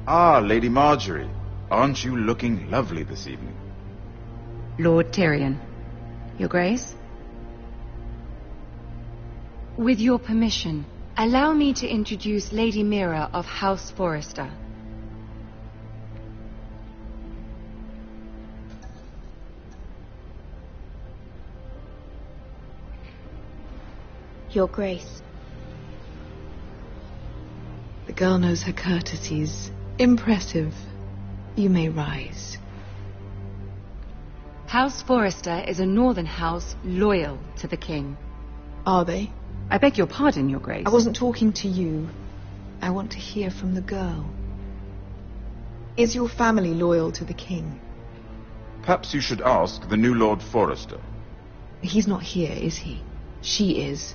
Ah, Lady Marjorie. Aren't you looking lovely this evening? Lord Tyrion. Your Grace? With your permission, allow me to introduce Lady Mira of House Forrester. Your Grace. The girl knows her courtesies. Impressive. You may rise. House Forrester is a northern house loyal to the king. Are they? I beg your pardon, Your Grace. I wasn't talking to you. I want to hear from the girl. Is your family loyal to the king? Perhaps you should ask the new Lord Forrester. He's not here, is he? She is.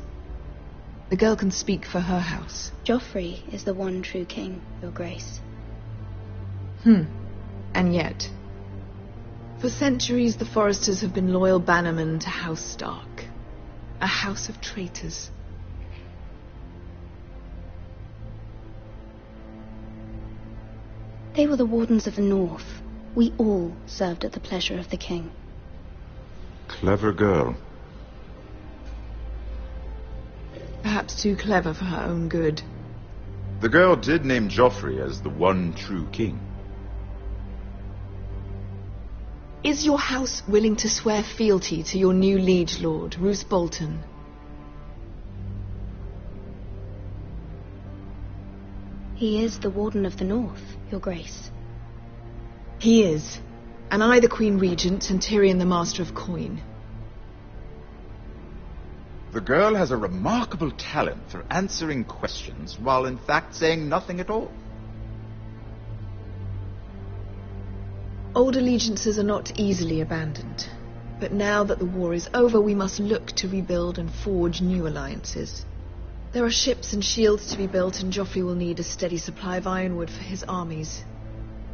The girl can speak for her house. Joffrey is the one true king, Your Grace. And yet, for centuries the Forresters have been loyal bannermen to House Stark. A house of traitors. They were the Wardens of the North. We all served at the pleasure of the king. Clever girl. Perhaps too clever for her own good. The girl did name Joffrey as the one true king. Is your house willing to swear fealty to your new liege lord, Roose Bolton? He is the Warden of the North, Your Grace. He is. And I the Queen Regent and Tyrion the Master of Coin. The girl has a remarkable talent for answering questions while in fact saying nothing at all. Old allegiances are not easily abandoned. But now that the war is over, we must look to rebuild and forge new alliances. There are ships and shields to be built, and Joffrey will need a steady supply of ironwood for his armies.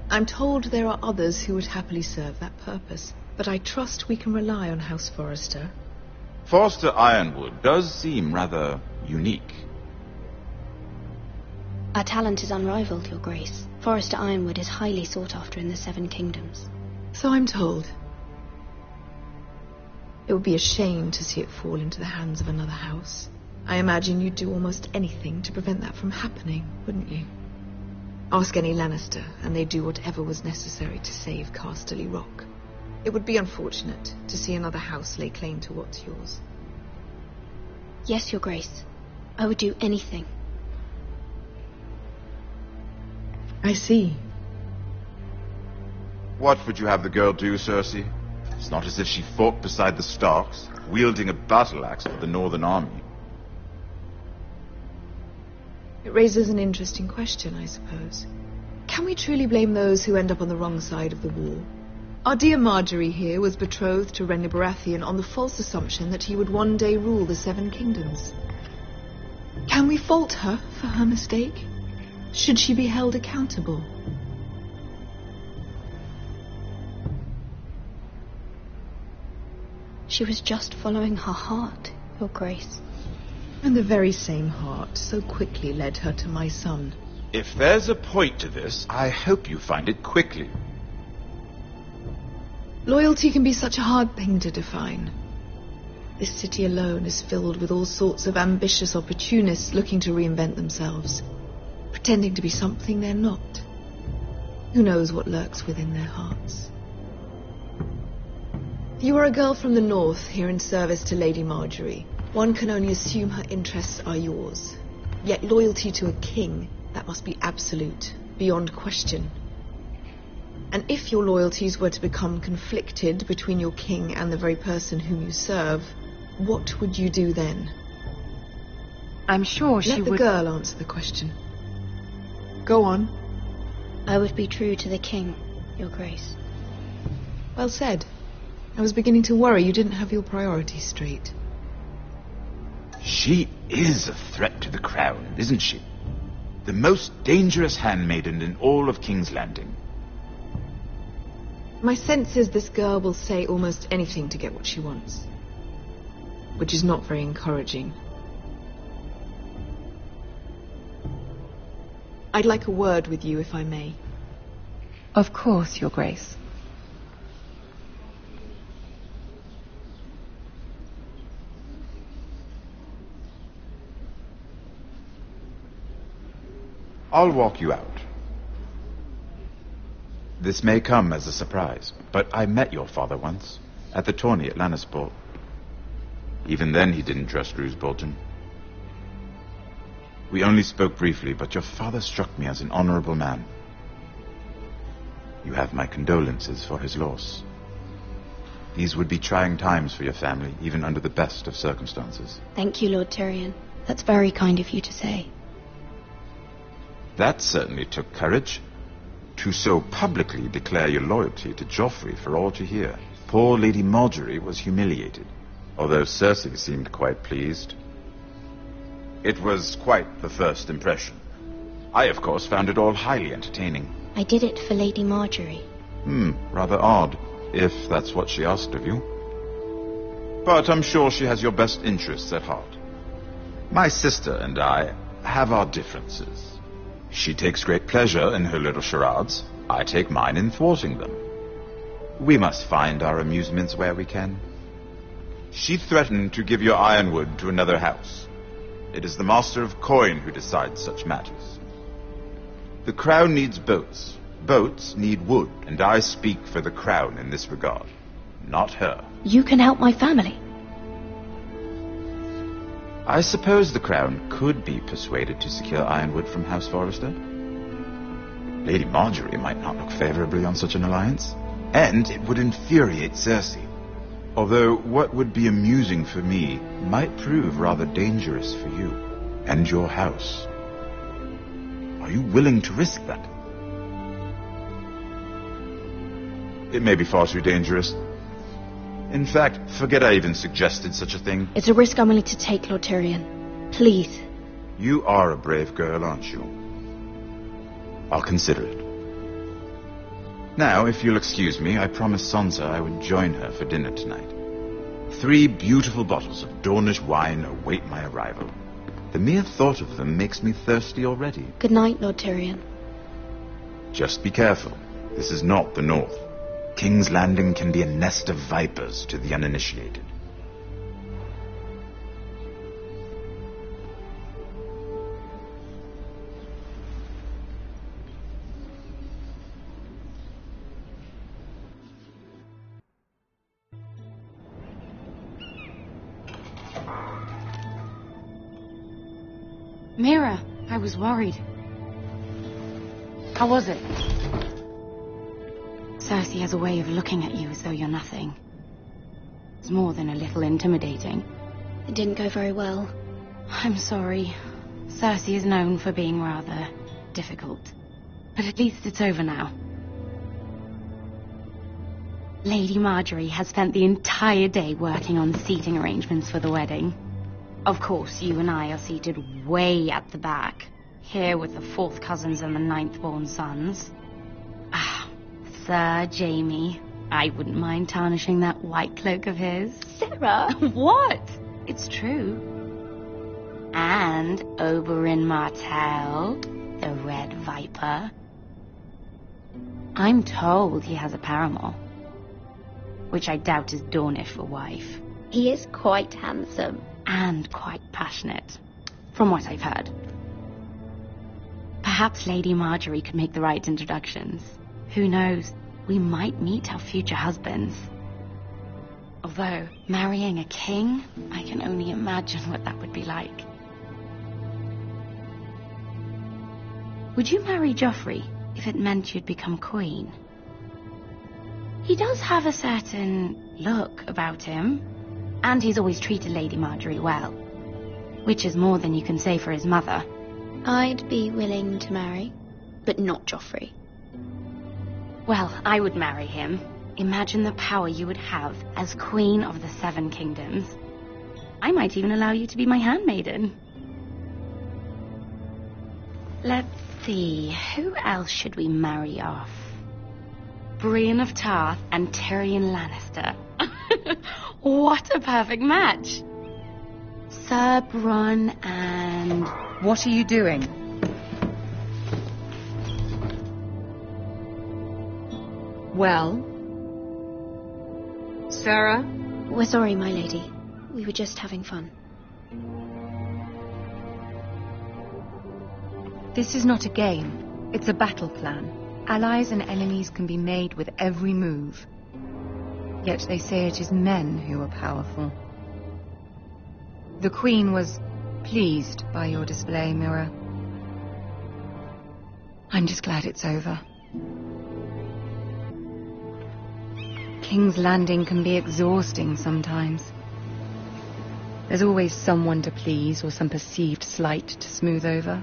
I'm told there are others who would happily serve that purpose, but I trust we can rely on House Forrester. Forrester Ironwood does seem rather unique. Our talent is unrivaled, Your Grace. Forrester Ironwood is highly sought after in the Seven Kingdoms. So I'm told. It would be a shame to see it fall into the hands of another house. I imagine you'd do almost anything to prevent that from happening, wouldn't you? Ask any Lannister, and they'd do whatever was necessary to save Casterly Rock. It would be unfortunate to see another house lay claim to what's yours. Yes, Your Grace. I would do anything. I see. What would you have the girl do, Cersei? It's not as if she fought beside the Starks, wielding a battle axe for the Northern Army. It raises an interesting question, I suppose. Can we truly blame those who end up on the wrong side of the war? Our dear Marjorie here was betrothed to Renly Baratheon on the false assumption that he would one day rule the Seven Kingdoms. Can we fault her for her mistake? Should she be held accountable? She was just following her heart, Your Grace. And the very same heart so quickly led her to my son. If there's a point to this, I hope you find it quickly. Loyalty can be such a hard thing to define. This city alone is filled with all sorts of ambitious opportunists looking to reinvent themselves, pretending to be something they're not. Who knows what lurks within their hearts? You are a girl from the north, here in service to Lady Marjorie. One can only assume her interests are yours. Yet loyalty to a king, that must be absolute, beyond question. And if your loyalties were to become conflicted between your king and the very person whom you serve, what would you do then? I'm sure she would... Let the girl answer the question. Go on. I would be true to the king, Your Grace. Well said. I was beginning to worry you didn't have your priorities straight. She is a threat to the crown, isn't she? The most dangerous handmaiden in all of King's Landing. My sense is this girl will say almost anything to get what she wants. Which is not very encouraging. I'd like a word with you, if I may. Of course, Your Grace. I'll walk you out. This may come as a surprise, but I met your father once, at the tourney at Lannisport. Even then he didn't trust Roose Bolton. We only spoke briefly, but your father struck me as an honorable man. You have my condolences for his loss. These would be trying times for your family, even under the best of circumstances. Thank you, Lord Tyrion. That's very kind of you to say. That certainly took courage. To so publicly declare your loyalty to Joffrey for all to hear. Poor Lady Marjorie was humiliated, although Cersei seemed quite pleased. It was quite the first impression. I, of course, found it all highly entertaining. I did it for Lady Marjorie. Rather odd, if that's what she asked of you. But I'm sure she has your best interests at heart. My sister and I have our differences. She takes great pleasure in her little charades. I take mine in thwarting them. We must find our amusements where we can. She threatened to give your ironwood to another house. It is the Master of Coin who decides such matters. The crown needs boats. Boats need wood, and I speak for the crown in this regard, not her. You can help my family. I suppose the crown could be persuaded to secure ironwood from House Forrester. Lady Marjorie might not look favorably on such an alliance, and it would infuriate Cersei. Although what would be amusing for me might prove rather dangerous for you and your house. Are you willing to risk that? It may be far too dangerous. In fact, forget I even suggested such a thing. It's a risk I'm willing to take, Lord Tyrion. Please. You are a brave girl, aren't you? I'll consider it. Now, if you'll excuse me, I promised Sansa I would join her for dinner tonight. 3 beautiful bottles of Dornish wine await my arrival. The mere thought of them makes me thirsty already. Good night, Lord Tyrion. Just be careful. This is not the North. King's Landing can be a nest of vipers to the uninitiated. Mira, I was worried. How was it? Cersei has a way of looking at you as though you're nothing. It's more than a little intimidating. It didn't go very well. I'm sorry. Cersei is known for being rather difficult. But at least it's over now. Lady Marjorie has spent the entire day working on the seating arrangements for the wedding. Of course, you and I are seated way at the back. here with the 4th cousins and the 9th-born sons. Ah, Sir Jaime. I wouldn't mind tarnishing that white cloak of his. Sarah! What? It's true. And Oberyn Martell, the Red Viper. I'm told he has a paramour, which I doubt is Dornish for wife. He is quite handsome. And quite passionate, from what I've heard. Perhaps Lady Marjorie could make the right introductions. Who knows? We might meet our future husbands. Although, marrying a king, I can only imagine what that would be like. Would you marry Joffrey if it meant you'd become queen? He does have a certain look about him, and he's always treated Lady Marjorie well, which is more than you can say for his mother. I'd be willing to marry, but not Joffrey. Well, I would marry him. Imagine the power you would have as Queen of the 7 Kingdoms. I might even allow you to be my handmaiden. Let's see, who else should we marry off? Brienne of Tarth and Tyrion Lannister. What a perfect match! Sir Bronn and... What are you doing? Well? Sarah? We're sorry, my lady. We were just having fun. This is not a game. It's a battle plan. Allies and enemies can be made with every move. Yet they say it is men who are powerful. The Queen was pleased by your display, Mira. I'm just glad it's over. King's Landing can be exhausting sometimes. There's always someone to please or some perceived slight to smooth over.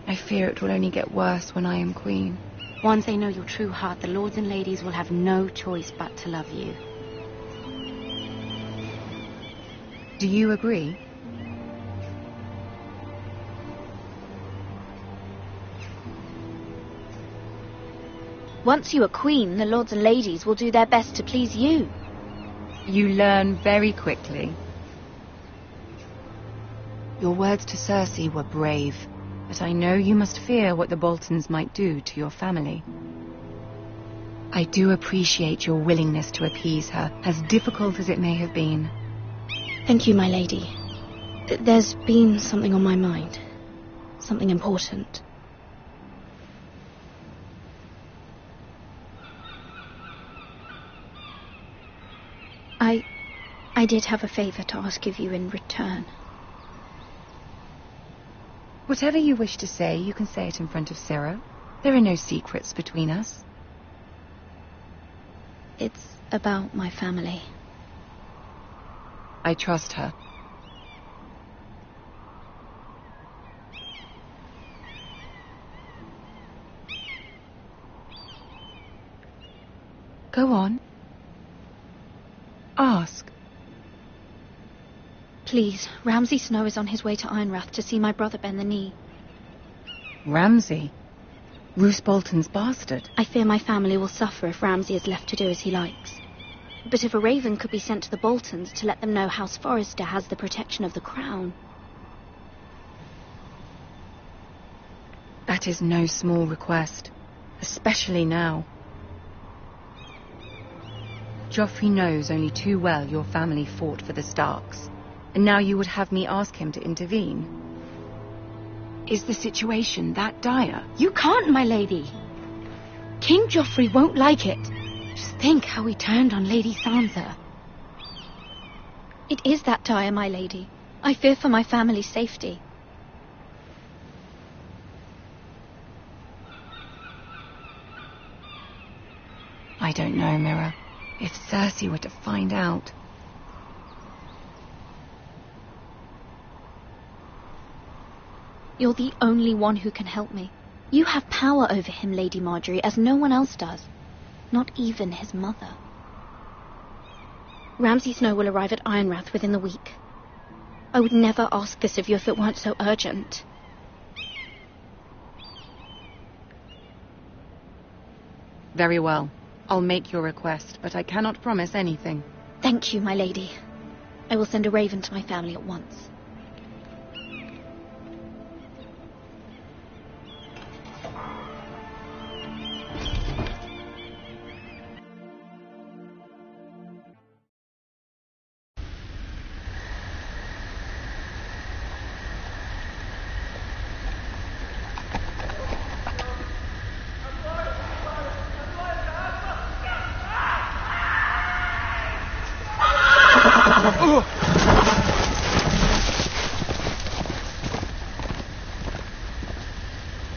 I fear it will only get worse when I am queen. Once they know your true heart, the lords and ladies will have no choice but to love you. Do you agree? Once you are queen, the lords and ladies will do their best to please you. You learn very quickly. Your words to Cersei were brave, but I know you must fear what the Boltons might do to your family. I do appreciate your willingness to appease her, as difficult as it may have been. Thank you, my lady. There's been something on my mind. Something important. I did have a favor to ask of you in return. Whatever you wish to say, you can say it in front of Sarah. There are no secrets between us. It's about my family. I trust her. Go on. Ask. Please, Ramsay Snow is on his way to Ironrath to see my brother bend the knee. Ramsay? Roose Bolton's bastard? I fear my family will suffer if Ramsay is left to do as he likes. But if a raven could be sent to the Boltons to let them know House Forrester has the protection of the crown... That is no small request, especially now. Joffrey knows only too well your family fought for the Starks, and now you would have me ask him to intervene. Is the situation that dire? You can't, my lady. King Joffrey won't like it. Just think how he turned on Lady Sansa. It is that dire, my lady. I fear for my family's safety. I don't know, Mira. If Cersei were to find out... You're the only one who can help me. You have power over him, Lady Marjorie, as no one else does. Not even his mother. Ramsay Snow will arrive at Ironrath within the week. I would never ask this of you if it weren't so urgent. Very well. I'll make your request, but I cannot promise anything. Thank you, my lady. I will send a raven to my family at once.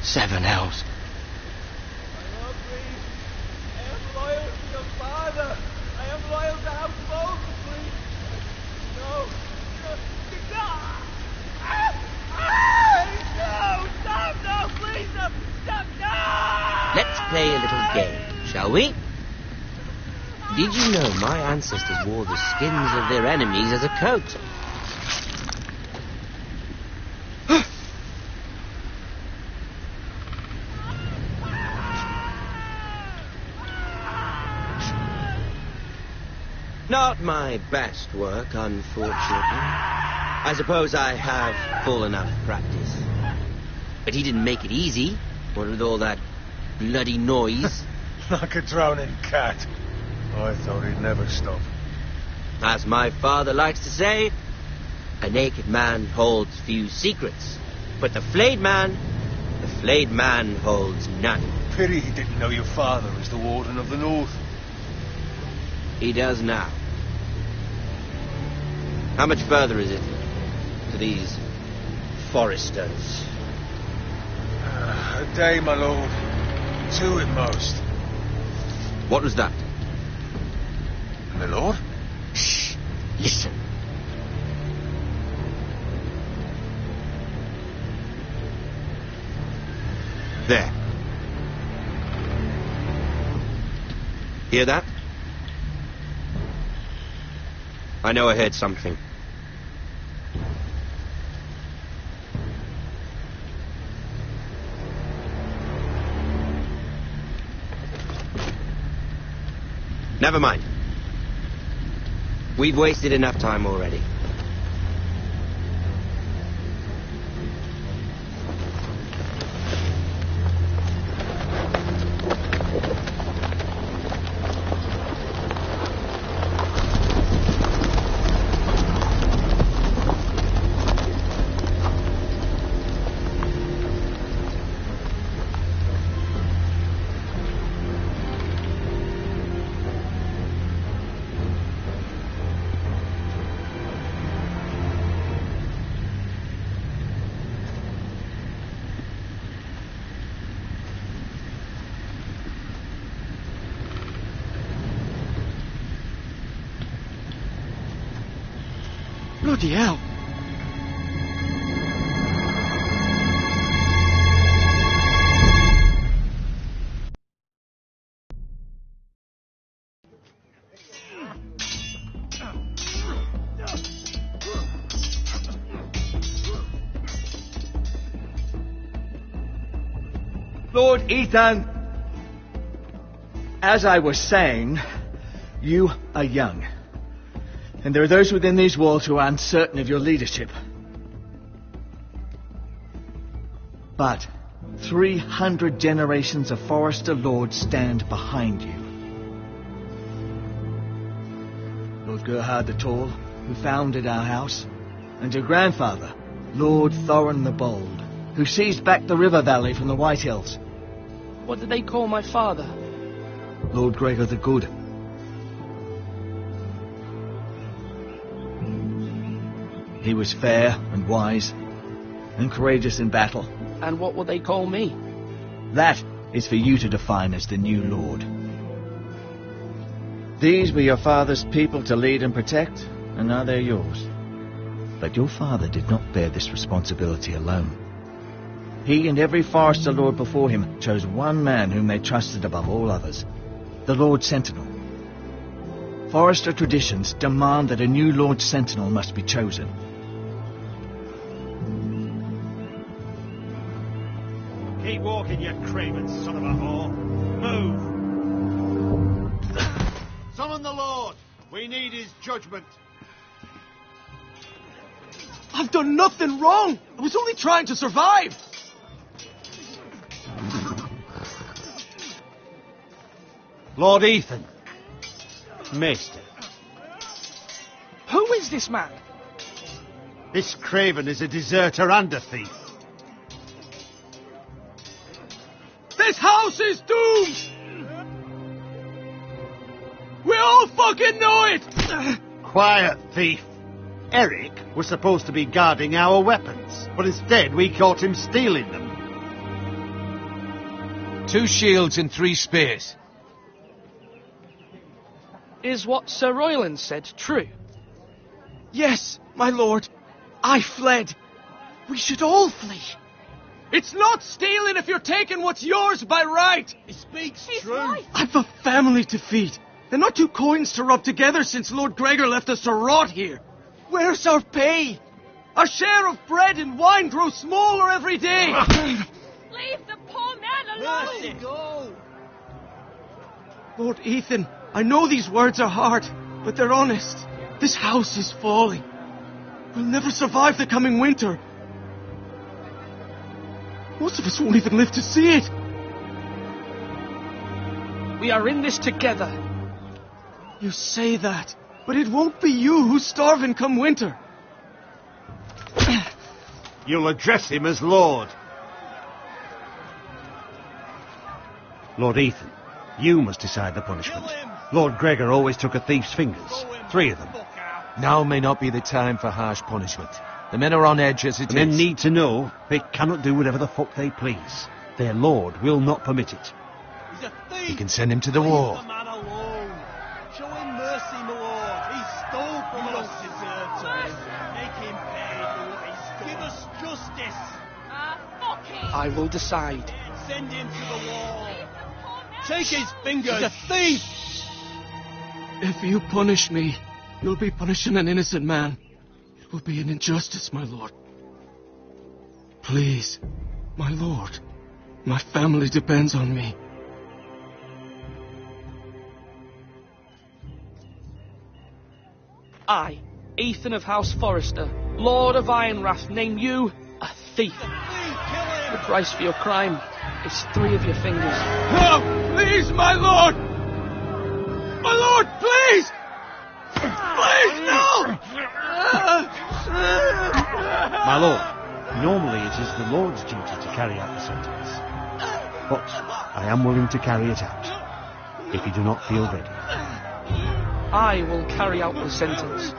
Seven elves. Let's play a little game, shall we? Did you know my ancestors wore the skins of their enemies as a coat? Not my best work, unfortunately. I suppose I have full enough practice. But he didn't make it easy, what with all that bloody noise. Like a drowning cat. I thought he'd never stop. As my father likes to say, a naked man holds few secrets. But the flayed man holds none. Pity he didn't know your father is the Warden of the North. He does now. How much further is it to these Foresters? A day, my lord. 2 at most. What was that? My lord? Shh! Listen. There. Hear that? I know I heard something. Never mind. We've wasted enough time already. Bloody hell. Lord Ethan, as I was saying, you are young. And there are those within these walls who are uncertain of your leadership. But 300 generations of Forester lords stand behind you. Lord Gerhard the Tall, who founded our house, and your grandfather, Lord Thorin the Bold, who seized back the river valley from the White Hills. What did they call my father? Lord Gregor the Good. He was fair and wise and courageous in battle. And what will they call me? That is for you to define as the new lord. These were your father's people to lead and protect, and now they're yours. But your father did not bear this responsibility alone. He and every Forester lord before him chose one man whom they trusted above all others, the Lord Sentinel. Forester traditions demand that a new Lord Sentinel must be chosen. Keep walking, you craven son of a whore. Move! the Lord. We need his judgment. I've done nothing wrong. I was only trying to survive. Lord Ethan. Maester. Who is this man? This craven is a deserter and a thief. This house is doomed! We all fucking know it! Quiet, thief. Eric was supposed to be guarding our weapons, but instead we caught him stealing them. 2 shields and 3 spears. Is what Sir Royland said true? Yes, my lord. I fled. We should all flee. It's not stealing if you're taking what's yours by right. He speaks true. I've a family to feed. They're not 2 coins to rub together since Lord Gregor left us to rot here. Where's our pay? Our share of bread and wine grows smaller every day. Leave the poor man alone! Mercy, go! Lord Ethan, I know these words are hard, but they're honest. This house is falling. We'll never survive the coming winter. Most of us won't even live to see it. We are in this together. You say that, but it won't be you who's starving come winter. You'll address him as Lord. Lord Ethan, you must decide the punishment. Lord Gregor always took a thief's fingers. 3 of them. Now may not be the time for harsh punishment. The men are on edge as it is. The men need to know they cannot do whatever the fuck they please. Their lord will not permit it. He's a thief. You can send him to the wall. Leave the man alone. Show him mercy, my lord. He stole from us. Deserve to him. Make him pay for what he stole. Give us justice. Fuck him! I will decide. Send him to the wall. Take his fingers. He's a thief. If you punish me, you'll be punishing an innocent man. It will be an injustice, my lord. Please, my lord. My family depends on me. I, Ethan of House Forrester, Lord of Ironrath, name you a thief. The price for your crime is 3 of your fingers. No! Please, my lord! My lord, please! Please, no! My lord, normally it is the Lord's duty to carry out the sentence. But I am willing to carry it out, if you do not feel ready. I will carry out the sentence.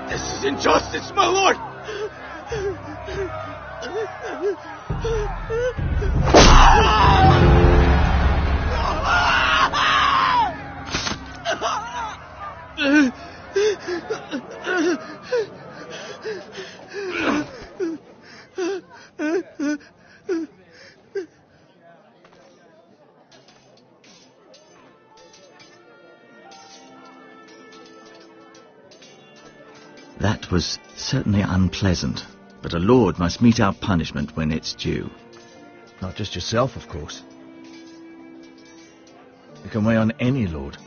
This is injustice, my lord! That was certainly unpleasant, but a lord must meet our punishment when it's due. Not just yourself, of course. You can weigh on any lord.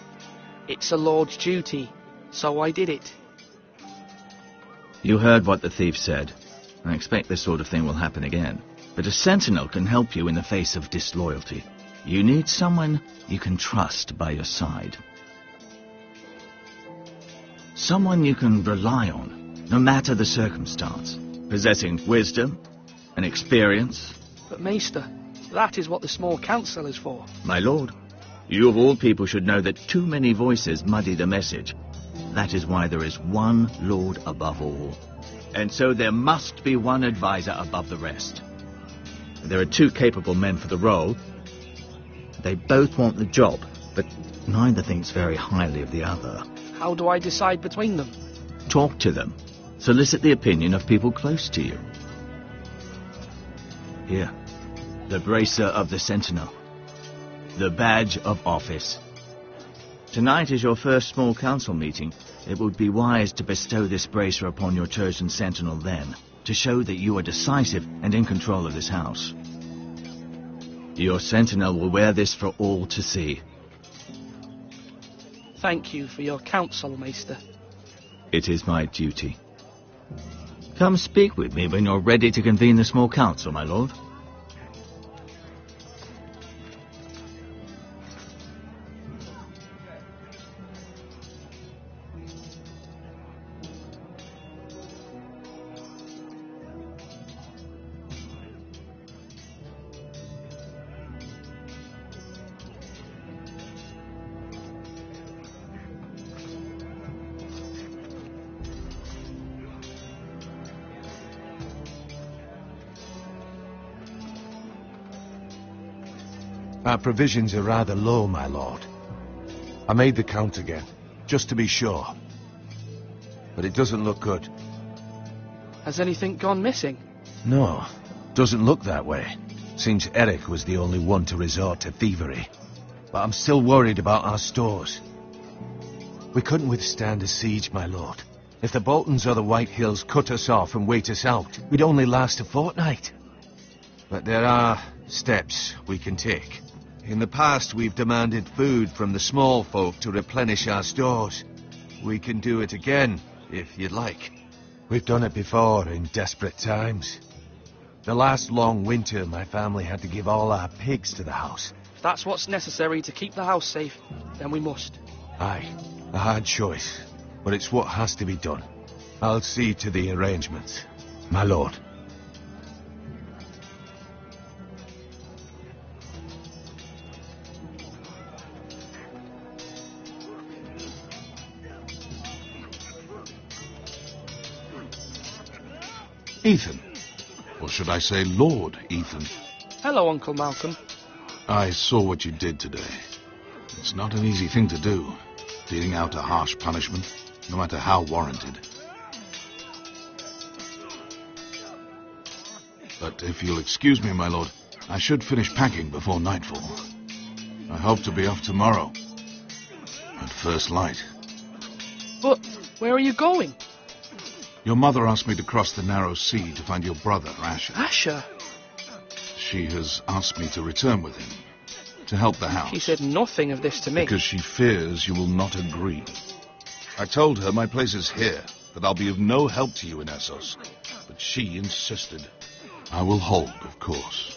It's a lord's duty, so I did it. You heard what the thief said. I expect this sort of thing will happen again. But a sentinel can help you in the face of disloyalty. You need someone you can trust by your side. Someone you can rely on, no matter the circumstance. Possessing wisdom and experience. But Maester, that is what the small council is for. My lord, you of all people should know that too many voices muddy the message. That is why there is one lord above all. And so there must be one advisor above the rest. There are 2 capable men for the role. They both want the job, but neither thinks very highly of the other. How do I decide between them? Talk to them. Solicit the opinion of people close to you. Here, the bracer of the Sentinel. The badge of office. Tonight is your first small council meeting. It would be wise to bestow this bracer upon your chosen Sentinel then, to show that you are decisive and in control of this house. Your sentinel will wear this for all to see. Thank you for your counsel, Maester. It is my duty. Come speak with me when you're ready to convene the small council, my lord. Our provisions are rather low, my lord. I made the count again, just to be sure. But it doesn't look good. Has anything gone missing? No, doesn't look that way. Seems Eric was the only one to resort to thievery. But I'm still worried about our stores. We couldn't withstand a siege, my lord. If the Boltons or the White Hills cut us off and wait us out, we'd only last a fortnight. But there are steps we can take. In the past, we've demanded food from the small folk to replenish our stores. We can do it again, if you'd like. We've done it before in desperate times. The last long winter, my family had to give all our pigs to the house. If that's what's necessary to keep the house safe, then we must. Aye, a hard choice, but it's what has to be done. I'll see to the arrangements, my lord. Ethan. Or should I say Lord Ethan? Hello, Uncle Malcolm. I saw what you did today. It's not an easy thing to do, dealing out a harsh punishment, no matter how warranted. But if you'll excuse me, my lord, I should finish packing before nightfall. I hope to be off tomorrow, at first light. But where are you going? Your mother asked me to cross the narrow sea to find your brother, Asher. Asher? She has asked me to return with him, to help the house. She said nothing of this to me. Because she fears you will not agree. I told her my place is here, that I'll be of no help to you in Essos. But she insisted. I will hold, of course,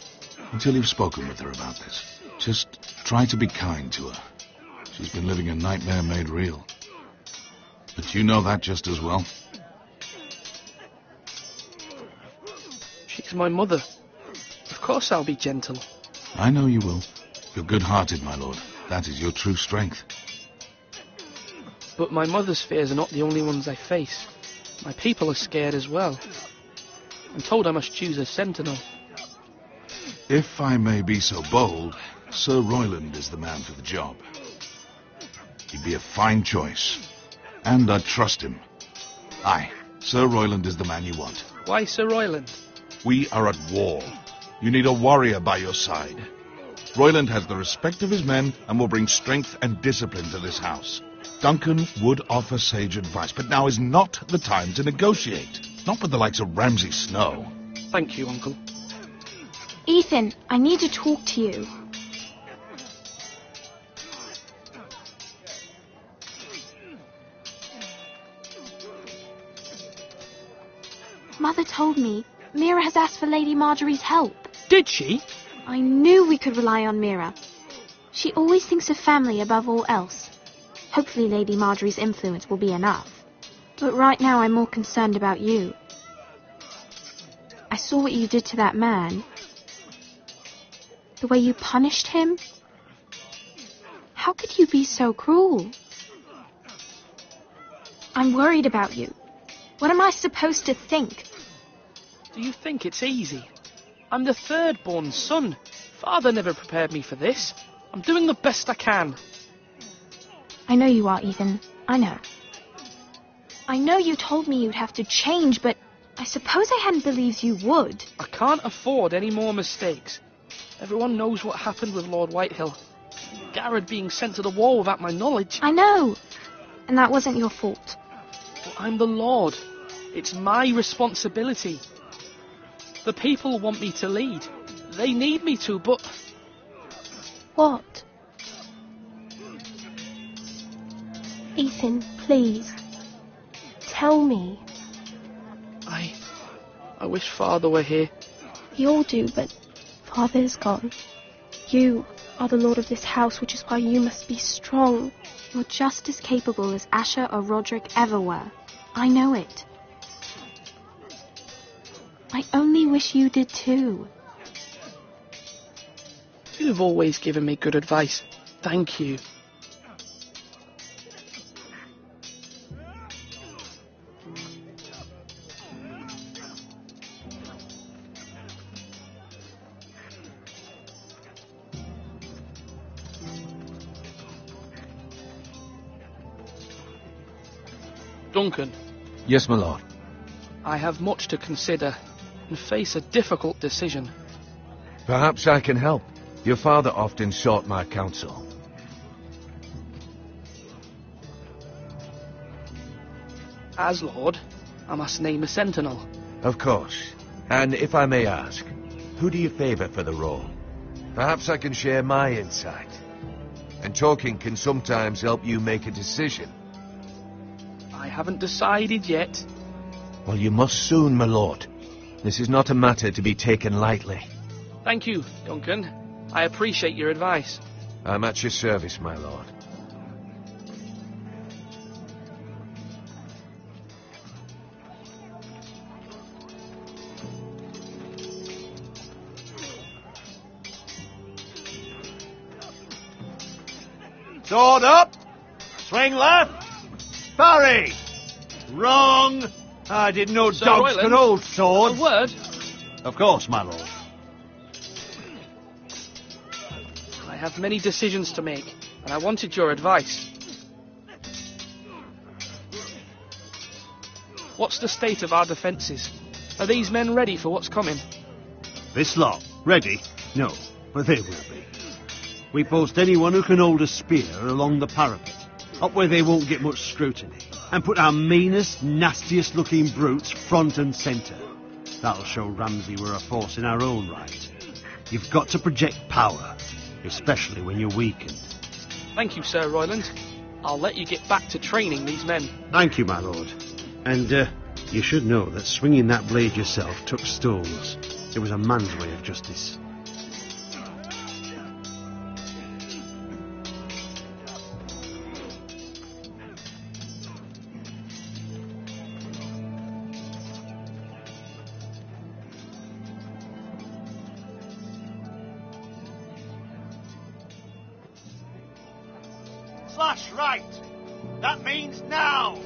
until you've spoken with her about this. Just try to be kind to her. She's been living a nightmare made real. But you know that just as well. She's my mother. Of course I'll be gentle. I know you will. You're good-hearted, my lord. That is your true strength. But my mother's fears are not the only ones I face. My people are scared as well. I'm told I must choose a sentinel. If I may be so bold, Sir Royland is the man for the job. He'd be a fine choice. And I trust him. Aye, Sir Royland is the man you want. Why Sir Royland? We are at war. You need a warrior by your side. Royland has the respect of his men and will bring strength and discipline to this house. Duncan would offer sage advice, but now is not the time to negotiate. Not with the likes of Ramsay Snow. Thank you, Uncle. Ethan, I need to talk to you. Mother told me Mira has asked for Lady Marjorie's help. Did she? I knew we could rely on Mira. She always thinks of family above all else. Hopefully Lady Marjorie's influence will be enough. But right now I'm more concerned about you. I saw what you did to that man. The way you punished him. How could you be so cruel? I'm worried about you. What am I supposed to think? Do you think it's easy? I'm the third-born son. Father never prepared me for this. I'm doing the best I can. I know you are, Ethan. I know. I know you told me you'd have to change, but I suppose I hadn't believed you would. I can't afford any more mistakes. Everyone knows what happened with Lord Whitehill. Garrett being sent to the war without my knowledge. I know. And that wasn't your fault. But I'm the Lord. It's my responsibility. The people want me to lead. They need me to, but What? Ethan, please. Tell me. I wish Father were here. We all do, but Father is gone. You are the lord of this house, which is why you must be strong. You're just as capable as Asher or Roderick ever were. I know it. I only wish you did too. You've always given me good advice. Thank you. Duncan. Yes, my lord. I have much to consider and face a difficult decision. Perhaps I can help. Your father often sought my counsel. As Lord, I must name a sentinel. Of course. And if I may ask, who do you favour for the role? Perhaps I can share my insight. And talking can sometimes help you make a decision. I haven't decided yet. Well, you must soon, my lord. This is not a matter to be taken lightly. Thank you, Duncan. I appreciate your advice. I'm at your service, my lord. Sword up! Swing left! Parry! Wrong! I didn't know Sir dogs Royland, could hold swords. A word? Of course, my lord. I have many decisions to make, and I wanted your advice. What's the state of our defences? Are these men ready for what's coming? This lot, ready? No, but they will be. We post anyone who can hold a spear along the parapet, up where they won't get much scrutiny, and put our meanest, nastiest looking brutes front and centre. That'll show Ramsay we're a force in our own right. You've got to project power, especially when you're weakened. Thank you, Sir Royland. I'll let you get back to training these men. Thank you, my lord. And, you should know that swinging that blade yourself took stones. It was a man's way of justice. Slash right! That means now!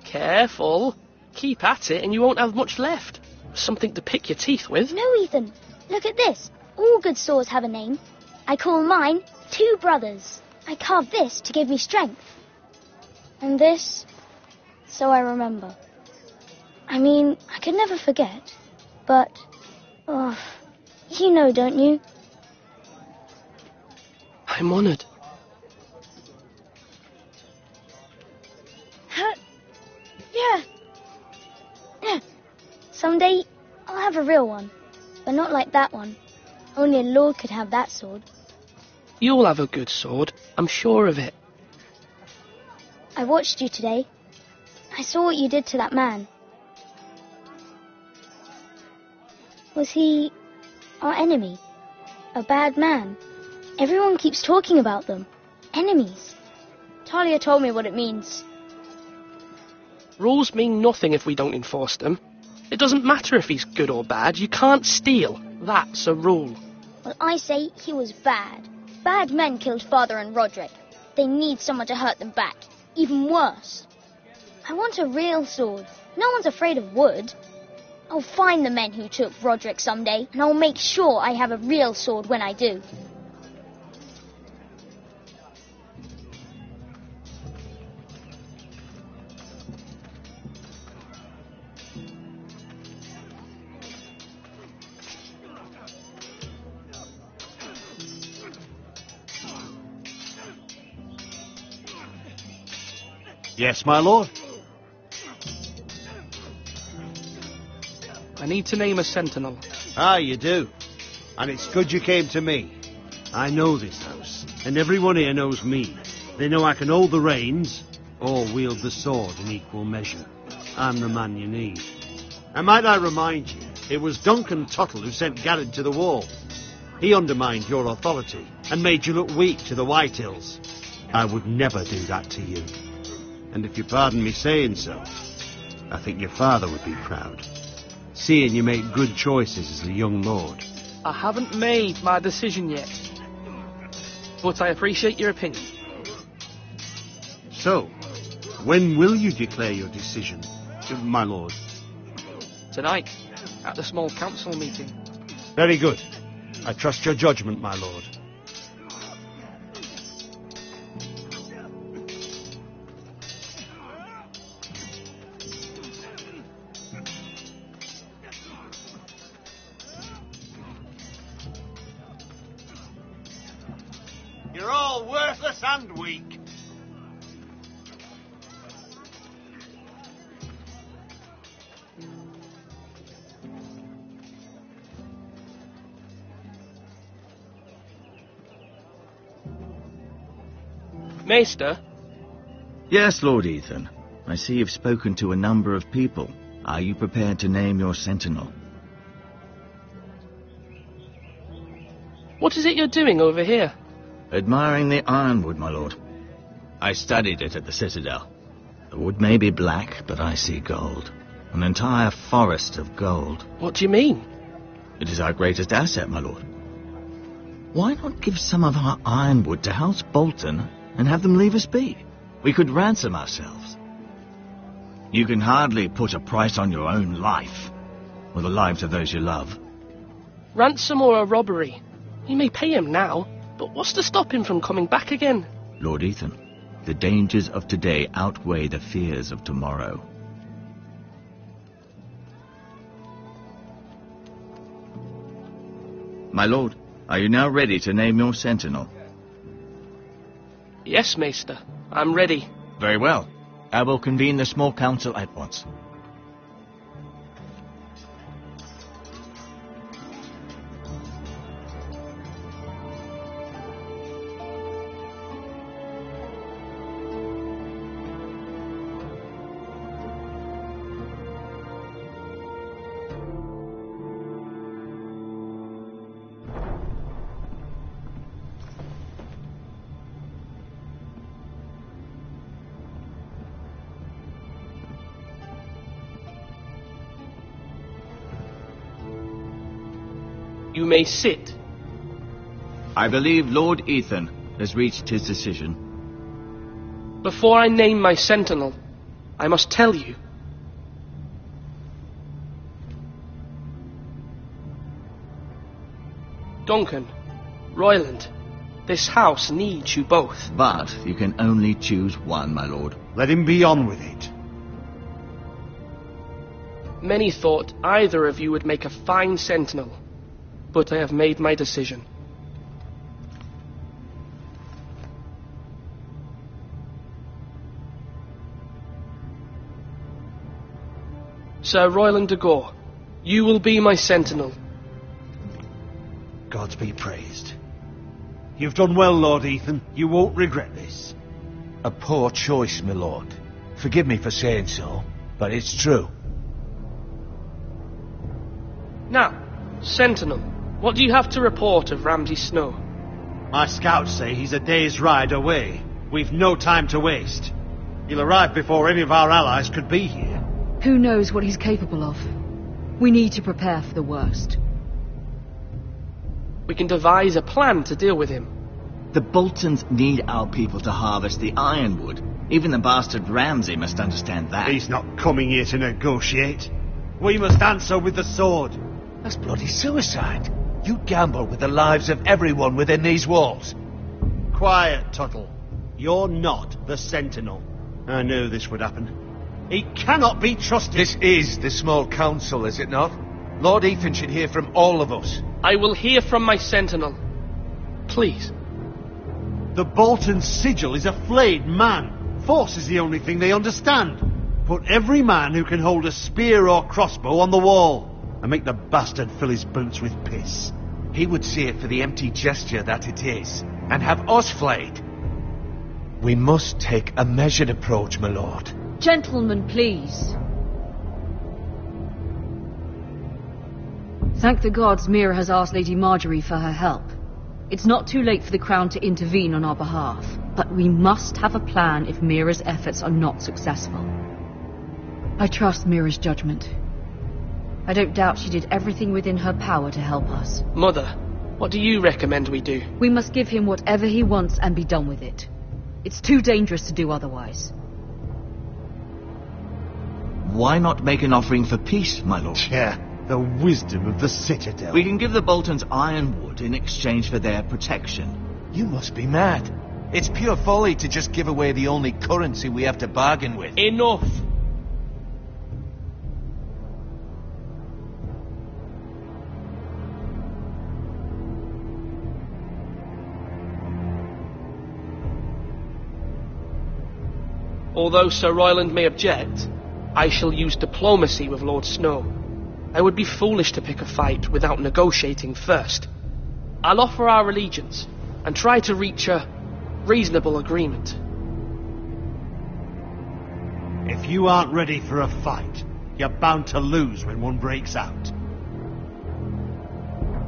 Careful. Keep at it and you won't have much left. Something to pick your teeth with. No, Ethan. Look at this. All good swords have a name. I call mine Two Brothers. I carved this to give me strength. And this, so I remember. I mean, I could never forget. But, oh, you know, don't you? I'm honoured. Yeah. Someday, I'll have a real one. But not like that one. Only a lord could have that sword. You'll have a good sword. I'm sure of it. I watched you today. I saw what you did to that man. Was he our enemy? A bad man? Everyone keeps talking about them. Enemies. Talia told me what it means. Rules mean nothing if we don't enforce them. It doesn't matter if he's good or bad. You can't steal. That's a rule. Well, I say he was bad. Bad men killed Father and Roderick. They need someone to hurt them back. Even worse. I want a real sword. No one's afraid of wood. I'll find the men who took Roderick someday, and I'll make sure I have a real sword when I do. Yes, my lord. I need to name a sentinel. Ah, you do. And it's good you came to me. I know this house, and everyone here knows me. They know I can hold the reins, or wield the sword in equal measure. I'm the man you need. And might I remind you, it was Duncan Tuttle who sent Garrett to the wall. He undermined your authority, and made you look weak to the Whitehills. I would never do that to you. And if you pardon me saying so, I think your father would be proud, seeing you make good choices as a young lord. I haven't made my decision yet, but I appreciate your opinion. So, when will you declare your decision, my lord? Tonight, at the small council meeting. Very good. I trust your judgment, my lord. You're all worthless and weak. Maester? Yes, Lord Ethan. I see you've spoken to a number of people. Are you prepared to name your sentinel? What is it you're doing over here? Admiring the ironwood, my lord. I studied it at the Citadel. The wood may be black, but I see gold. An entire forest of gold. What do you mean? It is our greatest asset, my lord. Why not give some of our ironwood to House Bolton and have them leave us be? We could ransom ourselves. You can hardly put a price on your own life, or the lives of those you love. Ransom or a robbery? You may pay him now, but what's to stop him from coming back again? Lord Ethan, the dangers of today outweigh the fears of tomorrow. My lord, are you now ready to name your sentinel? Yes, Maester. I'm ready. Very well. I will convene the small council at once. You may sit. I believe Lord Ethan has reached his decision. Before I name my sentinel, I must tell you. Duncan, Royland, this house needs you both. But you can only choose one, my lord. Let him be on with it. Many thought either of you would make a fine sentinel, but I have made my decision. Sir Royland de Gore, you will be my sentinel. God be praised. You've done well, Lord Ethan. You won't regret this. A poor choice, my lord. Forgive me for saying so, but it's true. Now, sentinel, what do you have to report of Ramsay Snow? My scouts say he's a day's ride away. We've no time to waste. He'll arrive before any of our allies could be here. Who knows what he's capable of? We need to prepare for the worst. We can devise a plan to deal with him. The Boltons need our people to harvest the ironwood. Even the bastard Ramsay must understand that. He's not coming here to negotiate. We must answer with the sword. That's bloody suicide. You gamble with the lives of everyone within these walls. Quiet, Tuttle. You're not the Sentinel. I knew this would happen. He cannot be trusted. This is the small council, is it not? Lord Ethan should hear from all of us. I will hear from my sentinel. Please. The Bolton sigil is a flayed man. Force is the only thing they understand. Put every man who can hold a spear or crossbow on the wall. and make the bastard fill his boots with piss. He would see it for the empty gesture that it is, and have us flayed. We must take a measured approach, my lord. Gentlemen, please. Thank the gods Mira has asked Lady Marjorie for her help. It's not too late for the Crown to intervene on our behalf, but we must have a plan if Mira's efforts are not successful. I trust Mira's judgment. I don't doubt she did everything within her power to help us. Mother, what do you recommend we do? We must give him whatever he wants and be done with it. It's too dangerous to do otherwise. Why not make an offering for peace, my lord? Yeah, the wisdom of the Citadel. We can give the Boltons ironwood in exchange for their protection. You must be mad. It's pure folly to just give away the only currency we have to bargain with. Enough! Although Sir Royland may object, I shall use diplomacy with Lord Snow. I would be foolish to pick a fight without negotiating first. I'll offer our allegiance and try to reach a reasonable agreement. If you aren't ready for a fight, you're bound to lose when one breaks out.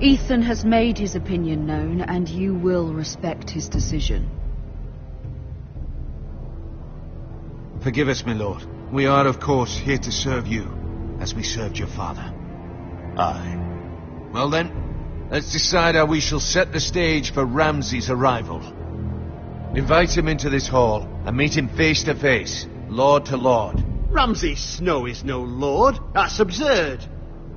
Ethan has made his opinion known, and you will respect his decision. Forgive us, my lord. We are, of course, here to serve you, as we served your father. Aye. Well then, let's decide how we shall set the stage for Ramsay's arrival. Invite him into this hall, and meet him face to face, lord to lord. Ramsay Snow is no lord. That's absurd.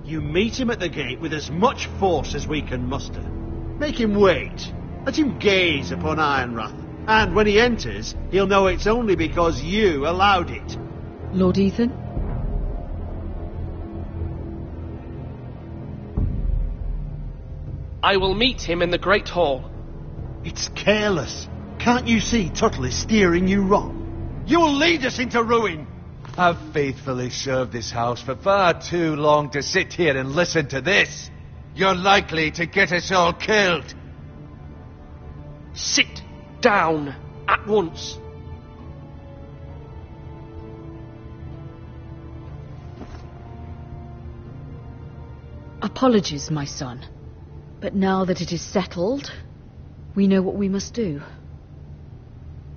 You meet him at the gate with as much force as we can muster. Make him wait. Let him gaze upon Ironrath. And when he enters, he'll know it's only because you allowed it. Lord Ethan? I will meet him in the Great Hall. It's careless. Can't you see Tuttle is steering you wrong? You'll lead us into ruin. I've faithfully served this house for far too long to sit here and listen to this. You're likely to get us all killed. Sit down at once. Apologies, my son. But now that it is settled, we know what we must do.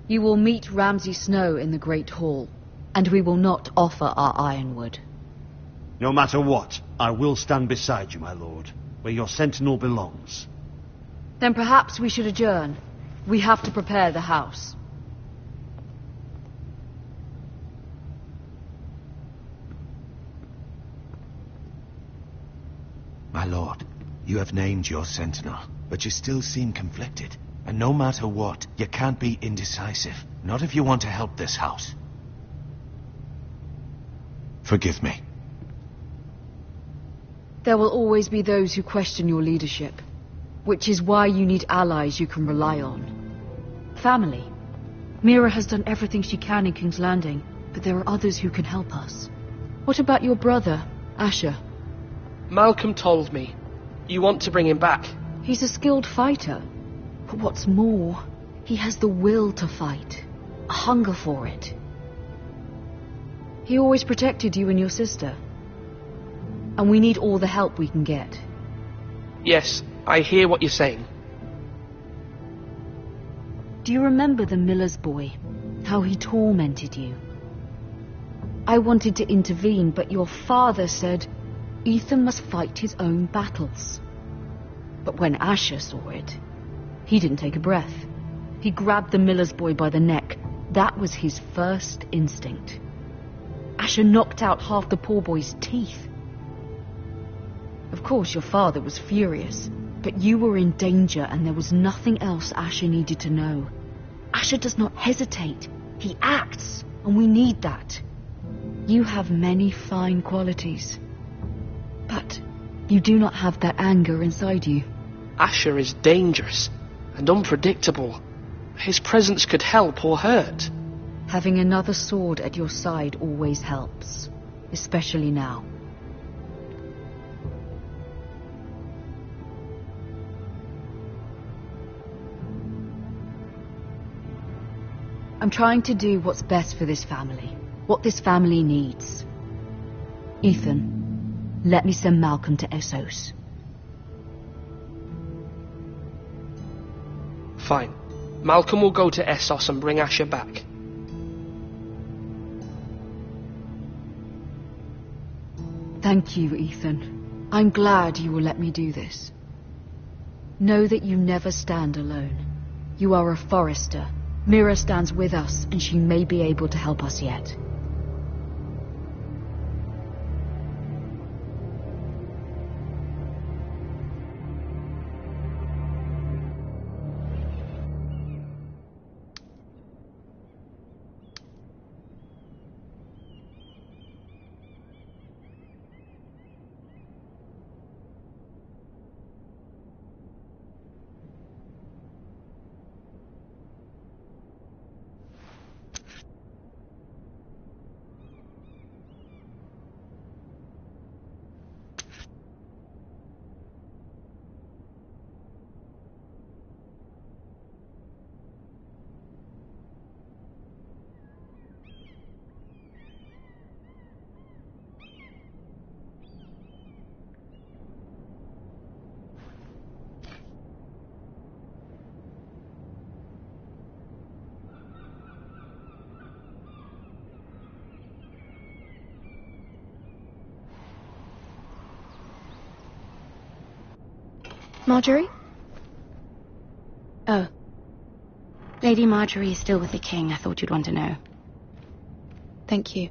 You will meet Ramsay Snow in the Great Hall, and we will not offer our ironwood. No matter what, I will stand beside you, my lord, where your sentinel belongs. Then perhaps we should adjourn. We have to prepare the house. My lord, you have named your sentinel, but you still seem conflicted. And no matter what, you can't be indecisive. Not if you want to help this house. Forgive me. There will always be those who question your leadership, which is why you need allies you can rely on. Family. Mira has done everything she can in King's Landing, but there are others who can help us. What about your brother, Asher? Malcolm told me. You want to bring him back? He's a skilled fighter. But what's more, he has the will to fight. A hunger for it. He always protected you and your sister. And we need all the help we can get. Yes, I hear what you're saying. Do you remember the miller's boy? How he tormented you? I wanted to intervene, but your father said Ethan must fight his own battles. But when Asher saw it, he didn't take a breath. He grabbed the miller's boy by the neck. That was his first instinct. Asher knocked out half the poor boy's teeth. Of course, your father was furious, but you were in danger and there was nothing else Asher needed to know. Asher does not hesitate. He acts, and we need that. You have many fine qualities, but you do not have that anger inside you. Asher is dangerous and unpredictable. His presence could help or hurt. Having another sword at your side always helps, especially now. I'm trying to do what's best for this family. What this family needs. Ethan, let me send Malcolm to Essos. Fine. Malcolm will go to Essos and bring Asher back. Thank you, Ethan. I'm glad you will let me do this. Know that you never stand alone. You are a Forrester. Mira stands with us, and she may be able to help us yet. Marjorie? Oh. Lady Marjorie is still with the king. I thought you'd want to know. Thank you.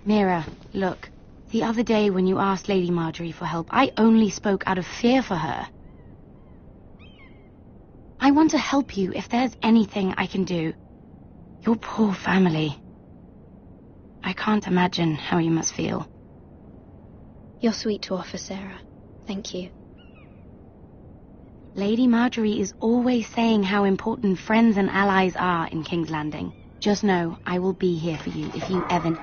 Mira, look. The other day when you asked Lady Marjorie for help, I only spoke out of fear for her. I want to help you if there's anything I can do. Your poor family. I can't imagine how you must feel. You're sweet to offer, Sarah. Thank you. Lady Marjorie is always saying how important friends and allies are in King's Landing. Just know, I will be here for you if you ever...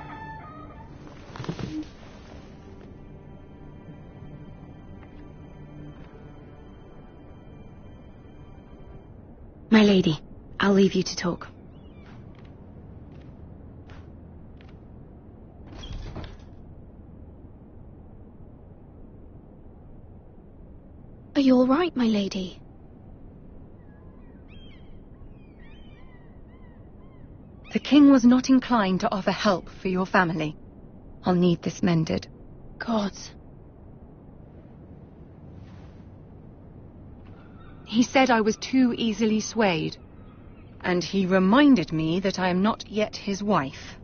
My lady, I'll leave you to talk. Are you all right, my lady? The king was not inclined to offer help for your family. I'll need this mended. Gods. He said I was too easily swayed. And he reminded me that I am not yet his wife.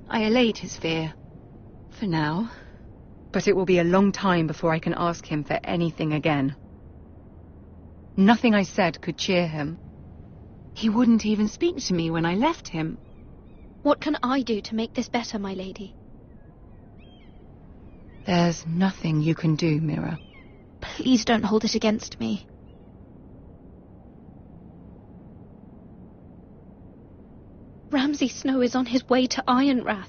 I allayed his fear. For now. But it will be a long time before I can ask him for anything again. Nothing I said could cheer him. He wouldn't even speak to me when I left him. What can I do to make this better, my lady? There's nothing you can do, Mira. Please don't hold it against me. Ramsay Snow is on his way to Ironrath.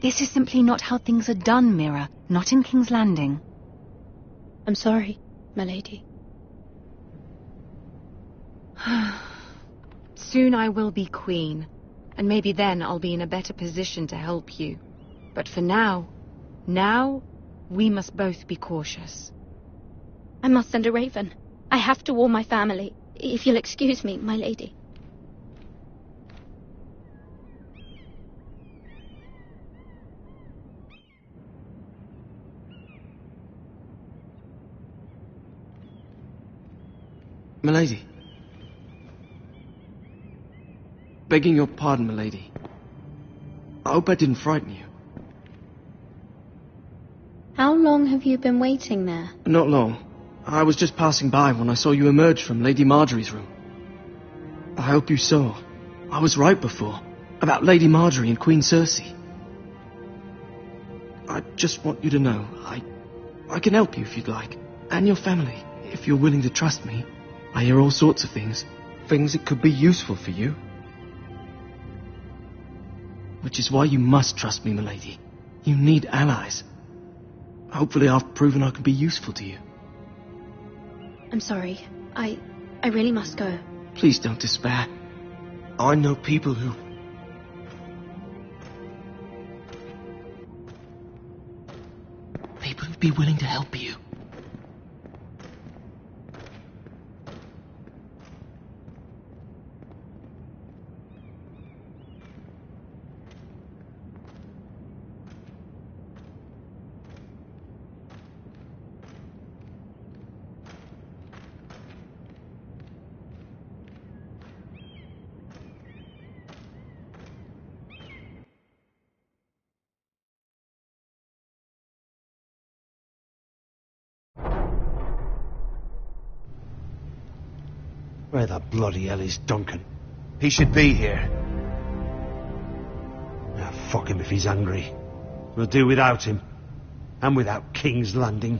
This is simply not how things are done, Mira. Not in King's Landing. I'm sorry, my lady. Soon I will be queen, and maybe then I'll be in a better position to help you. But for now, we must both be cautious. I must send a raven. I have to warn my family. If you'll excuse me, my lady. Milady. Begging your pardon, milady. I hope I didn't frighten you. How long have you been waiting there? Not long. I was just passing by when I saw you emerge from Lady Marjorie's room. I hope you saw. I was right before. About Lady Marjorie and Queen Cersei. I just want you to know, I can help you if you'd like. And your family, if you're willing to trust me. I hear all sorts of things. Things that could be useful for you. Which is why you must trust me, milady. You need allies. Hopefully I've proven I can be useful to you. I'm sorry. I really must go. Please don't despair. I know people who... People who'd be willing to help you. Where the bloody hell is Duncan? He should be here. Ah, fuck him if he's hungry. We'll do without him. And without King's Landing.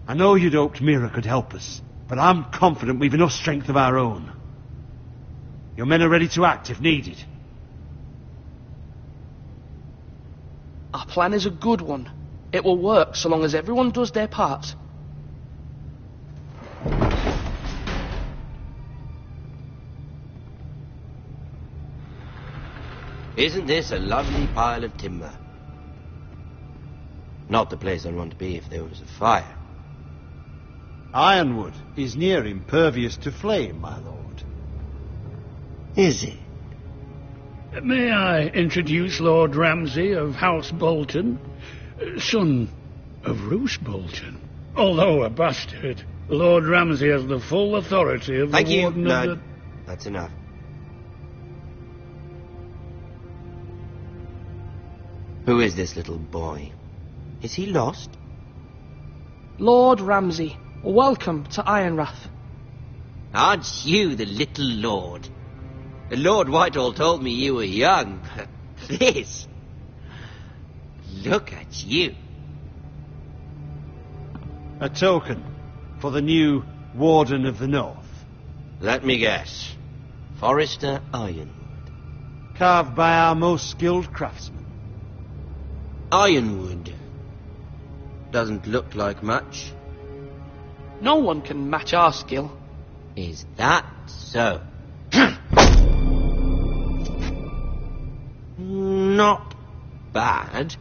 I know you'd hoped Mira could help us, but I'm confident we've enough strength of our own. Your men are ready to act if needed. Our plan is a good one. It will work so long as everyone does their part. Isn't this a lovely pile of timber? Not the place I'd want to be if there was a fire. Ironwood is near impervious to flame, my lord. Is it? May I introduce Lord Ramsay of House Bolton, son of Roose Bolton? Although a bastard, Lord Ramsay has the full authority of Thank the you. Warden No, of the... that's enough. Who is this little boy? Is he lost? Lord Ramsay, welcome to Ironrath. Aren't you the little lord? Lord Whitehall told me you were young, but this... Look at you. A token for the new Warden of the North. Let me guess. Forrester Ironwood. Carved by our most skilled craftsmen. Ironwood. Doesn't look like much. No one can match our skill. Is that so? Not bad.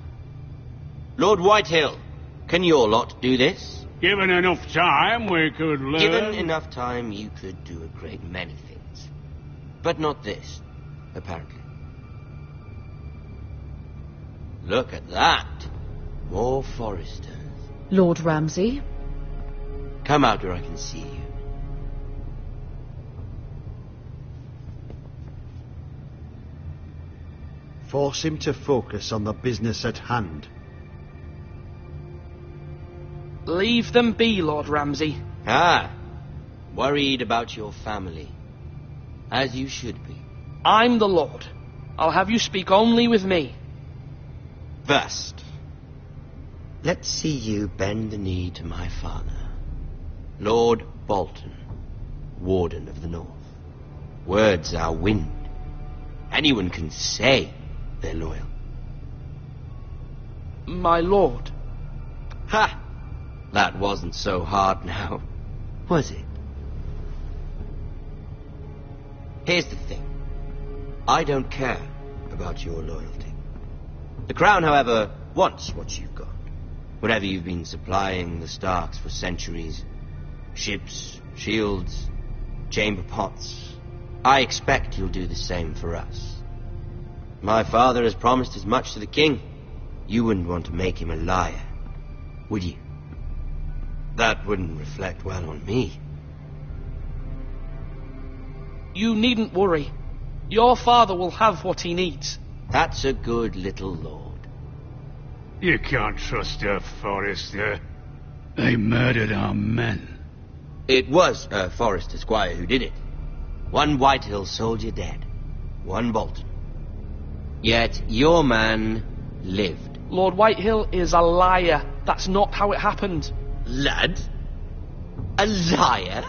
Lord Whitehill, can your lot do this? Given enough time, we could learn... Given enough time, you could do a great many things. But not this, apparently. Look at that. More Foresters. Lord Ramsay? Come out where I can see you. Force him to focus on the business at hand. Leave them be, Lord Ramsay. Ah, worried about your family. As you should be. I'm the Lord. I'll have you speak only with me. First, let's see you bend the knee to my father, Lord Bolton, Warden of the North. Words are wind. Anyone can say they're loyal. My lord. Ha! That wasn't so hard now, was it? Here's the thing. I don't care about your loyalty. The Crown, however, wants what you've got. Whatever you've been supplying the Starks for centuries. Ships, shields, chamber pots. I expect you'll do the same for us. My father has promised as much to the king. You wouldn't want to make him a liar, would you? That wouldn't reflect well on me. You needn't worry. Your father will have what he needs. That's a good little lord. You can't trust her, Forrester. They murdered our men. It was a Forrester squire who did it. One Whitehill soldier dead. One Bolton. Yet your man lived. Lord Whitehill is a liar. That's not how it happened. Lad? A liar?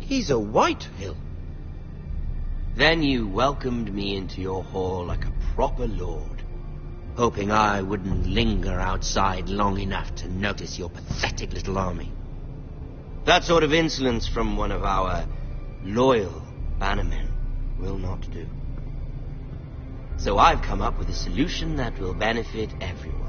He's a Whitehill. Then you welcomed me into your hall like a proper lord. hoping I wouldn't linger outside long enough to notice your pathetic little army. That sort of insolence from one of our loyal bannermen will not do. So I've come up with a solution that will benefit everyone.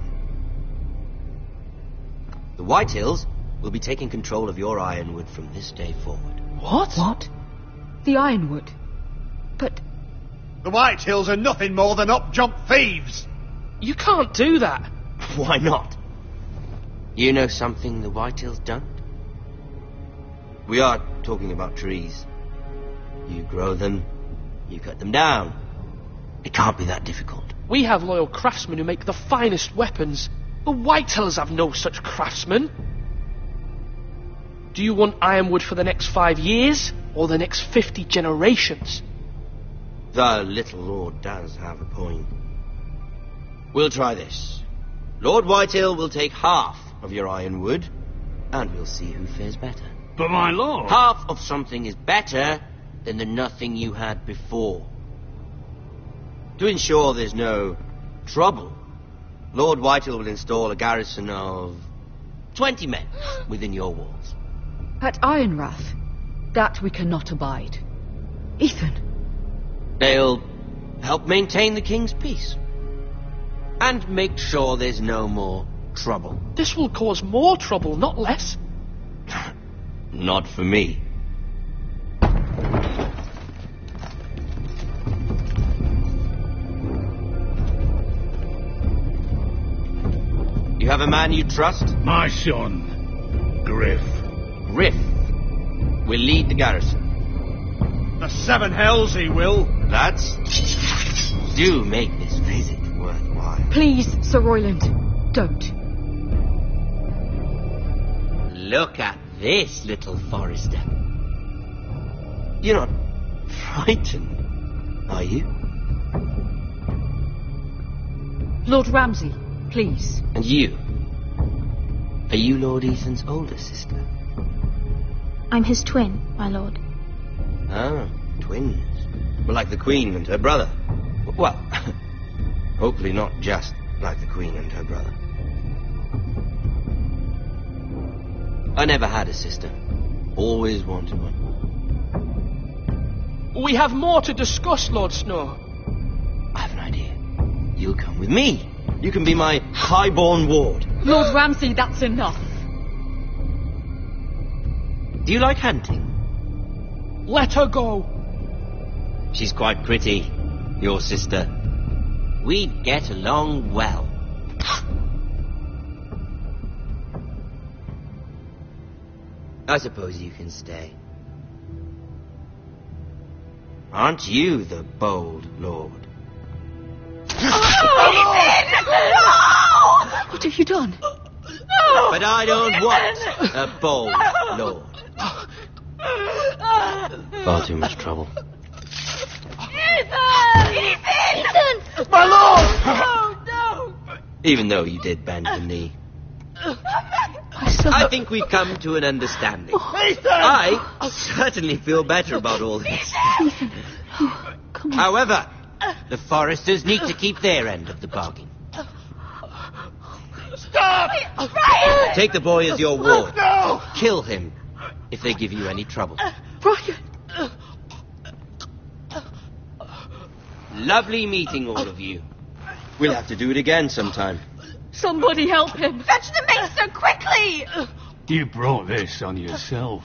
The Whitehills will be taking control of your Ironwood from this day forward. What? What? The Ironwood? But... The Whitehills are nothing more than up-jump thieves! You can't do that. Why not? You know something the Whitehills don't? We are talking about trees. You grow them, you cut them down. It can't be that difficult. We have loyal craftsmen who make the finest weapons. The Whitehills have no such craftsmen. Do you want Ironwood for the next 5 years, or the next 50 generations? The little lord does have a point. We'll try this. Lord Whitehill will take half of your Ironwood, and we'll see who fares better. But my lord... Half of something is better than the nothing you had before. To ensure there's no trouble, Lord Whitehill will install a garrison of 20 men within your walls. At Ironrath, that we cannot abide. Ethan. They'll help maintain the king's peace. And make sure there's no more trouble. This will cause more trouble, not less. Not for me. You have a man you trust? My son, Griff. Griff will lead the garrison. The seven hells he will. Lads, do make this visit worthwhile. Please, Sir Royland, don't. Look at this, little Forrester. You're not frightened, are you? Lord Ramsay, please. And you? Are you Lord Ethan's older sister? I'm his twin, my lord. Ah, twins. Well, like the Queen and her brother. Well, hopefully not just like the Queen and her brother. I never had a sister. Always wanted one. We have more to discuss, Lord Snow. I have an idea. You'll come with me. You can be my highborn ward. Lord Ramsay, that's enough. Do you like hunting? Let her go. She's quite pretty, your sister. We'd get along well. I suppose you can stay. Aren't you the bold lord? What have you done? But I don't want a bold lord. Far too much trouble. Ethan! My lord! Oh, no! Even though you did bend the knee. I think we've come to an understanding. Ethan! I certainly feel better about all this. Ethan, come on. However, the Foresters need to keep their end of the bargain. Stop! Brian! Take the boy as your ward. No! Kill him if they give you any trouble. Brian! Lovely meeting all of you. We'll have to do it again sometime. Somebody help him! Fetch the maester quickly! You brought this on yourself.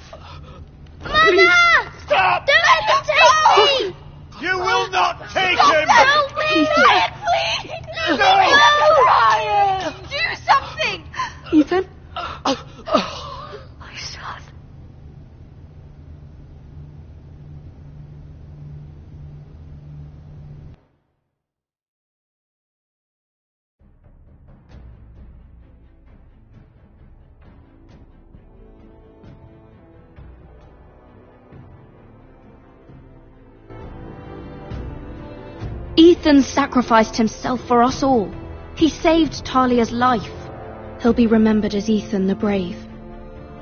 Mama! Stop! Don't let him take me! You will not take Stop, him! help me! Brian, please! No! Brian! Do something! Ethan? My son. Ethan sacrificed himself for us all. He saved Talia's life. He'll be remembered as Ethan the Brave.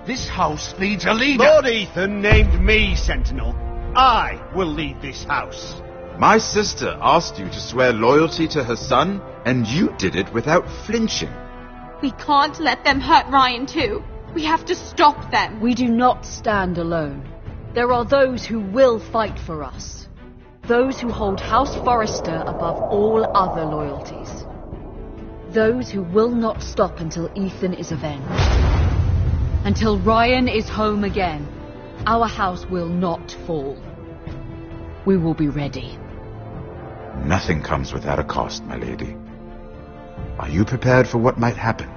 This house needs a leader. Lord Ethan named me Sentinel. I will lead this house. My sister asked you to swear loyalty to her son, and you did it without flinching. We can't let them hurt Ryan too. We have to stop them. We do not stand alone. There are those who will fight for us. Those who hold House Forrester above all other loyalties. Those who will not stop until Ethan is avenged. Until Ryan is home again, our house will not fall. We will be ready. Nothing comes without a cost, my lady. Are you prepared for what might happen?